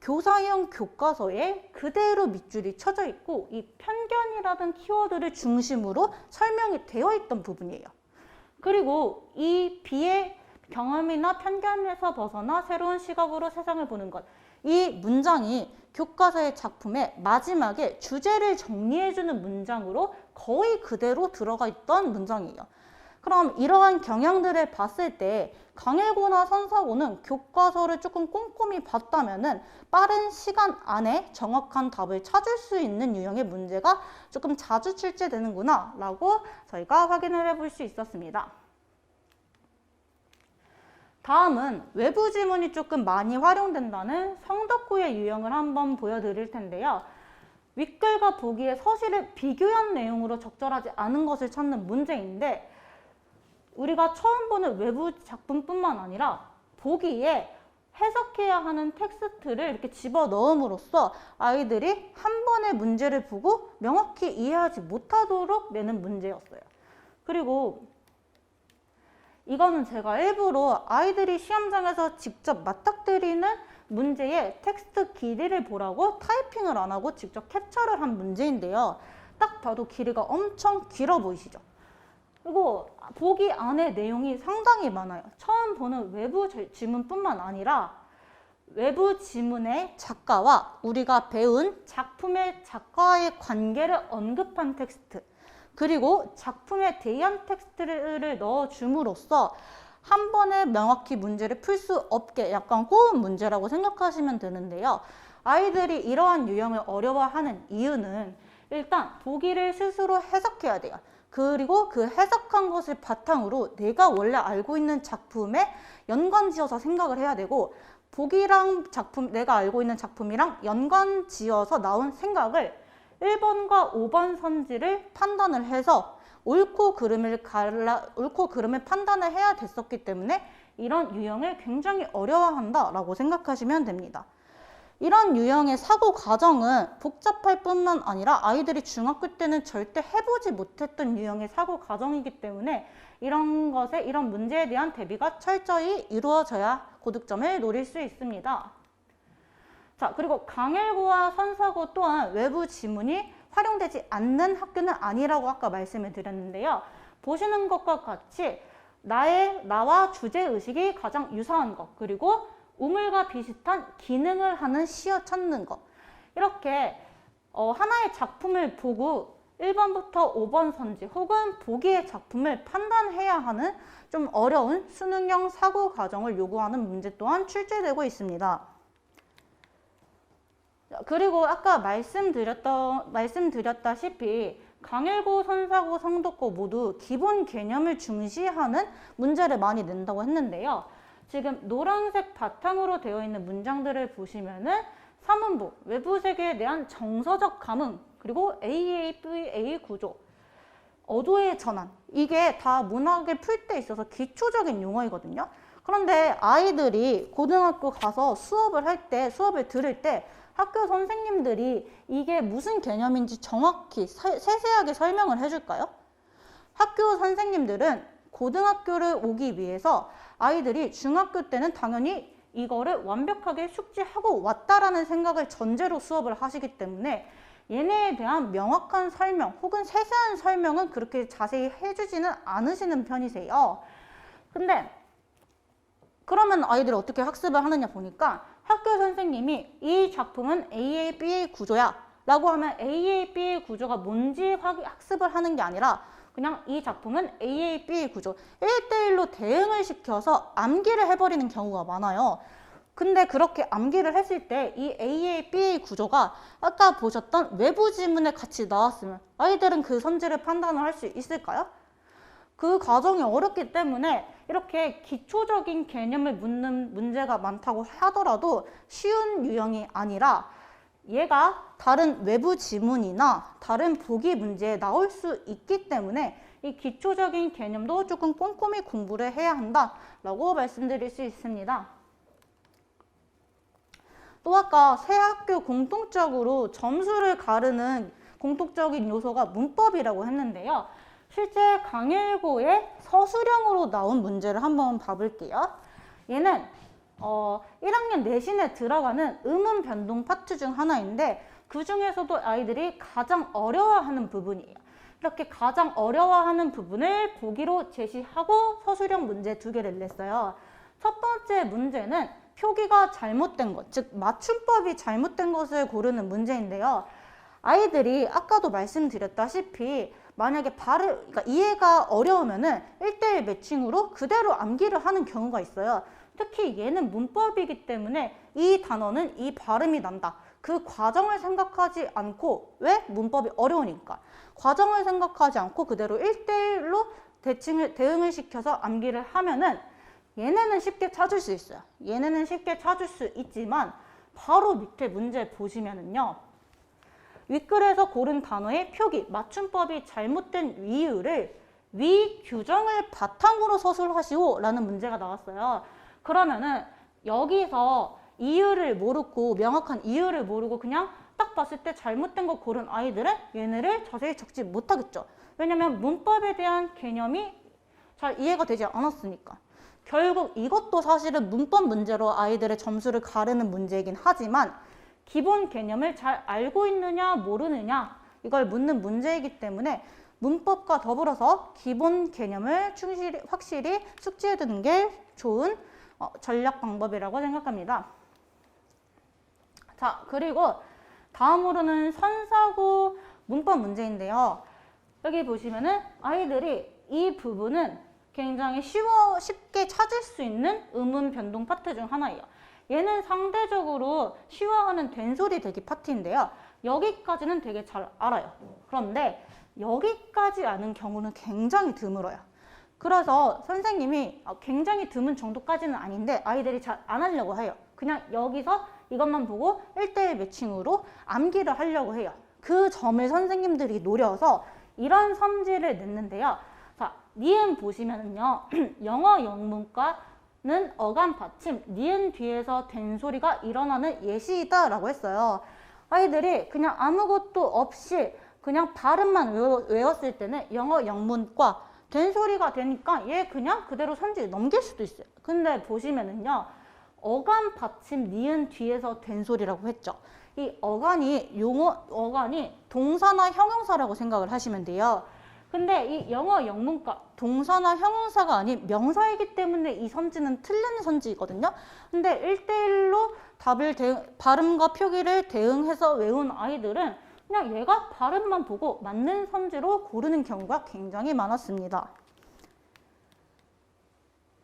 교사형 교과서에 그대로 밑줄이 쳐져 있고 이 편견이라는 키워드를 중심으로 설명이 되어 있던 부분이에요. 그리고 이 B의 경험이나 편견에서 벗어나 새로운 시각으로 세상을 보는 것. 이 문장이 교과서의 작품의 마지막에 주제를 정리해주는 문장으로 거의 그대로 들어가 있던 문장이에요. 그럼 이러한 경향들을 봤을 때 강일고나 선사고는 교과서를 조금 꼼꼼히 봤다면은 빠른 시간 안에 정확한 답을 찾을 수 있는 유형의 문제가 조금 자주 출제되는구나 라고 저희가 확인을 해볼 수 있었습니다. 다음은 외부 지문이 조금 많이 활용된다는 성덕구의 유형을 한번 보여드릴 텐데요. 윗글과 보기의 서술을 비교한 내용으로 적절하지 않은 것을 찾는 문제인데 우리가 처음 보는 외부 작품뿐만 아니라 보기에 해석해야 하는 텍스트를 이렇게 집어넣음으로써 아이들이 한 번의 문제를 보고 명확히 이해하지 못하도록 내는 문제였어요. 그리고 이거는 제가 일부러 아이들이 시험장에서 직접 맞닥뜨리는 문제의 텍스트 길이를 보라고 타이핑을 안 하고 직접 캡처를 한 문제인데요. 딱 봐도 길이가 엄청 길어 보이시죠? 그리고 보기 안에 내용이 상당히 많아요. 처음 보는 외부 지문뿐만 아니라 외부 지문의 작가와 우리가 배운 작품의 작가와의 관계를 언급한 텍스트 그리고 작품에 대한 텍스트를 넣어줌으로써 한 번에 명확히 문제를 풀 수 없게 약간 꼬운 문제라고 생각하시면 되는데요. 아이들이 이러한 유형을 어려워하는 이유는 일단 보기를 스스로 해석해야 돼요. 그리고 그 해석한 것을 바탕으로 내가 원래 알고 있는 작품에 연관지어서 생각을 해야 되고 보기랑 작품, 내가 알고 있는 작품이랑 연관지어서 나온 생각을 1번과 5번 선지를 판단을 해서 옳고 그름을 판단을 해야 됐었기 때문에 이런 유형을 굉장히 어려워한다라고 생각하시면 됩니다. 이런 유형의 사고 과정은 복잡할 뿐만 아니라 아이들이 중학교 때는 절대 해보지 못했던 유형의 사고 과정이기 때문에 이런 문제에 대한 대비가 철저히 이루어져야 고득점을 노릴 수 있습니다. 자, 그리고 강일고와 선사고 또한 외부 지문이 활용되지 않는 학교는 아니라고 아까 말씀을 드렸는데요. 보시는 것과 같이 나와 주제의식이 가장 유사한 것, 그리고 우물과 비슷한 기능을 하는 시어 찾는 것. 이렇게 하나의 작품을 보고 1번부터 5번 선지 혹은 보기의 작품을 판단해야 하는 좀 어려운 수능형 사고 과정을 요구하는 문제 또한 출제되고 있습니다. 그리고 아까 말씀드렸다시피 강일고, 선사고, 성덕고 모두 기본 개념을 중시하는 문제를 많이 낸다고 했는데요. 지금 노란색 바탕으로 되어 있는 문장들을 보시면은 사문부, 외부 세계에 대한 정서적 감흥, 그리고 AAVA 구조, 어도의 전환, 이게 다 문학을 풀 때 있어서 기초적인 용어이거든요. 그런데 아이들이 고등학교 가서 수업을 들을 때 학교 선생님들이 이게 무슨 개념인지 정확히 세세하게 설명을 해줄까요? 학교 선생님들은 고등학교를 오기 위해서 아이들이 중학교 때는 당연히 이거를 완벽하게 숙지하고 왔다라는 생각을 전제로 수업을 하시기 때문에 얘네에 대한 명확한 설명 혹은 세세한 설명은 그렇게 자세히 해주지는 않으시는 편이세요. 근데 그러면 아이들이 어떻게 학습을 하느냐 보니까 학교 선생님이 이 작품은 AABA 구조야 라고 하면 AABA 구조가 뭔지 학습을 하는 게 아니라 그냥 이 작품은 AABA 구조 1대1로 대응을 시켜서 암기를 해버리는 경우가 많아요. 근데 그렇게 암기를 했을 때 이 AABA 구조가 아까 보셨던 외부 지문에 같이 나왔으면 아이들은 그 성질을 판단을 할 수 있을까요? 그 과정이 어렵기 때문에 이렇게 기초적인 개념을 묻는 문제가 많다고 하더라도 쉬운 유형이 아니라 얘가 다른 외부 지문이나 다른 보기 문제에 나올 수 있기 때문에 이 기초적인 개념도 조금 꼼꼼히 공부를 해야 한다라고 말씀드릴 수 있습니다. 또 아까 새 학교 공통적으로 점수를 가르는 공통적인 요소가 문법이라고 했는데요. 실제 강일고의 서술형으로 나온 문제를 한번 봐볼게요. 얘는 1학년 내신에 들어가는 음운 변동 파트 중 하나인데 그 중에서도 아이들이 가장 어려워하는 부분이에요. 이렇게 가장 어려워하는 부분을 보기로 제시하고 서술형 문제 2개를 냈어요. 첫 번째 문제는 표기가 잘못된 것, 즉 맞춤법이 잘못된 것을 고르는 문제인데요. 아이들이 아까도 말씀드렸다시피 만약에 그러니까 이해가 어려우면은 1대1 매칭으로 그대로 암기를 하는 경우가 있어요. 특히 얘는 문법이기 때문에 이 단어는 이 발음이 난다. 그 과정을 생각하지 않고, 왜? 문법이 어려우니까. 과정을 생각하지 않고 그대로 1대1로 대응을 시켜서 암기를 하면은 얘네는 쉽게 찾을 수 있어요. 얘네는 쉽게 찾을 수 있지만 바로 밑에 문제 보시면은요. 윗글에서 고른 단어의 표기, 맞춤법이 잘못된 이유를 위 규정을 바탕으로 서술하시오 라는 문제가 나왔어요. 그러면은 여기서 이유를 모르고 명확한 이유를 모르고 그냥 딱 봤을 때 잘못된 거 고른 아이들은 얘네를 자세히 적지 못하겠죠. 왜냐면 문법에 대한 개념이 잘 이해가 되지 않았으니까. 결국 이것도 사실은 문법 문제로 아이들의 점수를 가르는 문제이긴 하지만 기본 개념을 잘 알고 있느냐 모르느냐 이걸 묻는 문제이기 때문에 문법과 더불어서 기본 개념을 확실히 숙지해 두는 게 좋은 전략 방법이라고 생각합니다. 자, 그리고 다음으로는 선사고 문법 문제인데요. 여기 보시면은 아이들이 이 부분은 굉장히 쉽게 찾을 수 있는 음운 변동 파트 중 하나예요. 얘는 상대적으로 쉬워하는 된소리 대기 파트인데요. 여기까지는 되게 잘 알아요. 그런데 여기까지 아는 경우는 굉장히 드물어요. 그래서 선생님이 굉장히 드문 정도까지는 아닌데 아이들이 잘 안 하려고 해요. 그냥 여기서 이것만 보고 1대1 매칭으로 암기를 하려고 해요. 그 점을 선생님들이 노려서 이런 성질을 냈는데요. 자, 니은 보시면은요. 영어 영문과는 어감 받침, 니은 뒤에서 된소리가 일어나는 예시이다 라고 했어요. 아이들이 그냥 아무것도 없이 그냥 발음만 외웠을 때는 영어 영문과 된소리가 되니까 얘 그냥 그대로 성질 넘길 수도 있어요. 근데 보시면은요. 어감 받침 니은 뒤에서 된소리라고 했죠. 이 어간이 동사나 형용사라고 생각을 하시면 돼요. 근데 이 영어 영문과 동사나 형용사가 아닌 명사이기 때문에 이 선지는 틀린 선지거든요. 근데 1대1로 발음과 표기를 대응해서 외운 아이들은 그냥 얘가 발음만 보고 맞는 선지로 고르는 경우가 굉장히 많았습니다.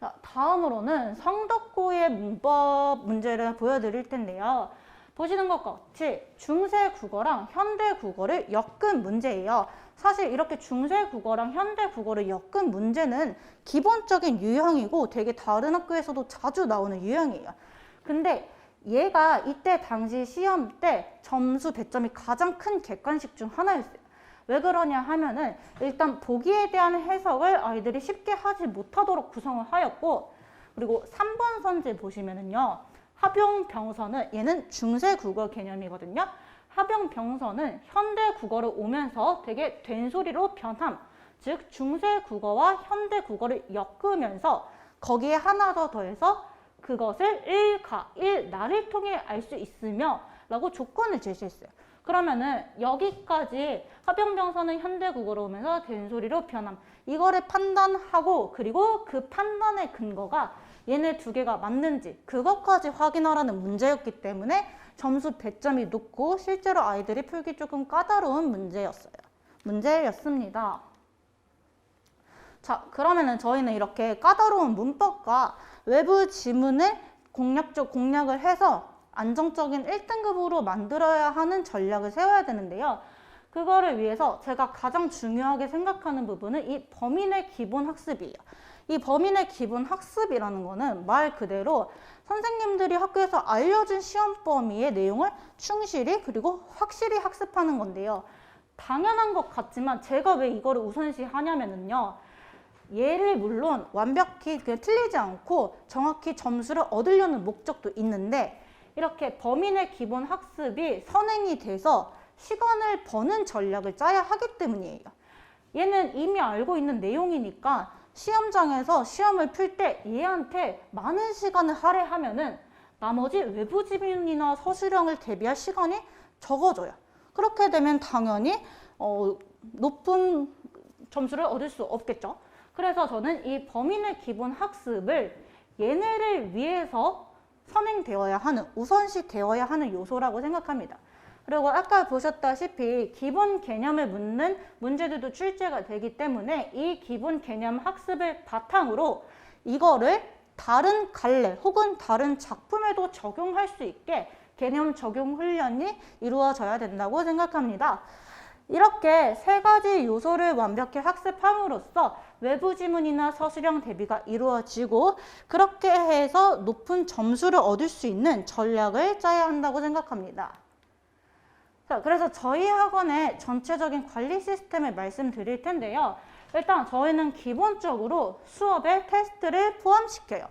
자, 다음으로는 성덕고의 문법 문제를 보여드릴 텐데요. 보시는 것과 같이 중세 국어랑 현대 국어를 엮은 문제예요. 사실 이렇게 중세 국어랑 현대 국어를 엮은 문제는 기본적인 유형이고 되게 다른 학교에서도 자주 나오는 유형이에요. 근데 얘가 이때 당시 시험 때 점수 배점이 가장 큰 객관식 중 하나였어요. 왜 그러냐 하면은 일단 보기에 대한 해석을 아이들이 쉽게 하지 못하도록 구성을 하였고, 그리고 3번 선지 보시면은요. 합용병서는 얘는 중세 국어 개념이거든요. 합용병서는 현대 국어로 오면서 되게 된소리로 변함, 즉 중세 국어와 현대 국어를 엮으면서 거기에 하나 더 더해서 그것을 일나를 통해 알 수 있으며 라고 조건을 제시했어요. 그러면은 여기까지 합병병사는 현대국어로 오면서 된소리로 변함. 이거를 판단하고 그리고 그 판단의 근거가 얘네 두 개가 맞는지 그것까지 확인하라는 문제였기 때문에 점수 100점이 높고 실제로 아이들이 풀기 조금 까다로운 문제였습니다. 자, 그러면은 저희는 이렇게 까다로운 문법과 외부 지문을 공략을 해서 안정적인 1등급으로 만들어야 하는 전략을 세워야 되는데요. 그거를 위해서 제가 가장 중요하게 생각하는 부분은 이 범인의 기본 학습이에요. 이 범인의 기본 학습이라는 거는 말 그대로 선생님들이 학교에서 알려준 시험 범위의 내용을 충실히 그리고 확실히 학습하는 건데요. 당연한 것 같지만 제가 왜 이거를 우선시 하냐면요. 얘를 물론 완벽히 틀리지 않고 정확히 점수를 얻으려는 목적도 있는데 이렇게 범인의 기본 학습이 선행이 돼서 시간을 버는 전략을 짜야 하기 때문이에요. 얘는 이미 알고 있는 내용이니까 시험장에서 시험을 풀 때 얘한테 많은 시간을 할애하면은 나머지 외부 지문이나 서술형을 대비할 시간이 적어져요. 그렇게 되면 당연히 높은 점수를 얻을 수 없겠죠. 그래서 저는 이 범인의 기본 학습을 얘네를 위해서 선행되어야 하는, 우선시 되어야 하는 요소라고 생각합니다. 그리고 아까 보셨다시피 기본 개념을 묻는 문제들도 출제가 되기 때문에 이 기본 개념 학습을 바탕으로 이거를 다른 갈래 혹은 다른 작품에도 적용할 수 있게 개념 적용 훈련이 이루어져야 된다고 생각합니다. 이렇게 세 가지 요소를 완벽히 학습함으로써 외부 지문이나 서술형 대비가 이루어지고 그렇게 해서 높은 점수를 얻을 수 있는 전략을 짜야 한다고 생각합니다. 자, 그래서 저희 학원의 전체적인 관리 시스템을 말씀드릴 텐데요. 일단 저희는 기본적으로 수업에 테스트를 포함시켜요.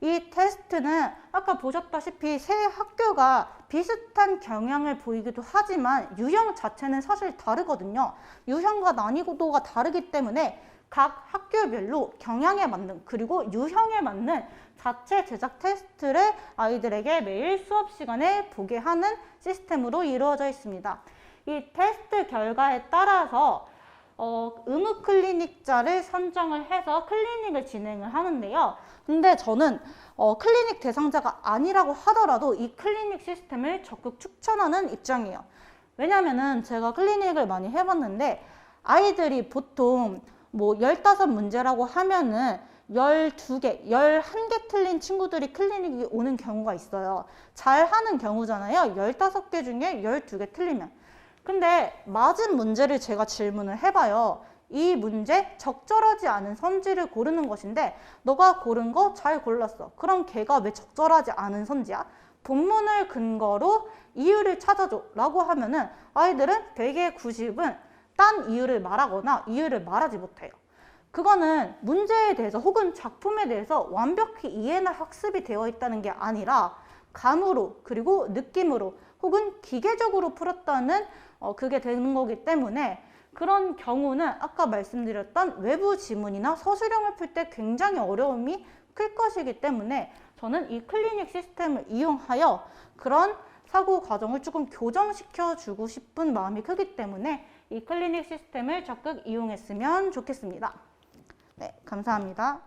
이 테스트는 아까 보셨다시피 세 학교가 비슷한 경향을 보이기도 하지만 유형 자체는 사실 다르거든요. 유형과 난이도가 다르기 때문에 각 학교별로 경향에 맞는 그리고 유형에 맞는 자체 제작 테스트를 아이들에게 매일 수업 시간에 보게 하는 시스템으로 이루어져 있습니다. 이 테스트 결과에 따라서 의무 클리닉자를 선정을 해서 클리닉을 진행을 하는데요. 근데 저는 클리닉 대상자가 아니라고 하더라도 이 클리닉 시스템을 적극 추천하는 입장이에요. 왜냐면은 제가 클리닉을 많이 해봤는데 아이들이 보통 뭐 15문제라고 하면은 12개, 11개 틀린 친구들이 클리닉이 오는 경우가 있어요. 잘하는 경우잖아요. 15개 중에 12개 틀리면. 근데 맞은 문제를 제가 질문을 해봐요. 이 문제 적절하지 않은 선지를 고르는 것인데 너가 고른 거 잘 골랐어. 그럼 걔가 왜 적절하지 않은 선지야? 본문을 근거로 이유를 찾아줘 라고 하면은 아이들은 100의 90은 딴 이유를 말하거나 이유를 말하지 못해요. 그거는 문제에 대해서 혹은 작품에 대해서 완벽히 이해나 학습이 되어 있다는 게 아니라 감으로 그리고 느낌으로 혹은 기계적으로 풀었다는 그게 되는 거기 때문에 그런 경우는 아까 말씀드렸던 외부 지문이나 서술형을 풀 때 굉장히 어려움이 클 것이기 때문에 저는 이 클리닉 시스템을 이용하여 그런 사고 과정을 조금 교정시켜 주고 싶은 마음이 크기 때문에 이 클리닉 시스템을 적극 이용했으면 좋겠습니다. 네, 감사합니다.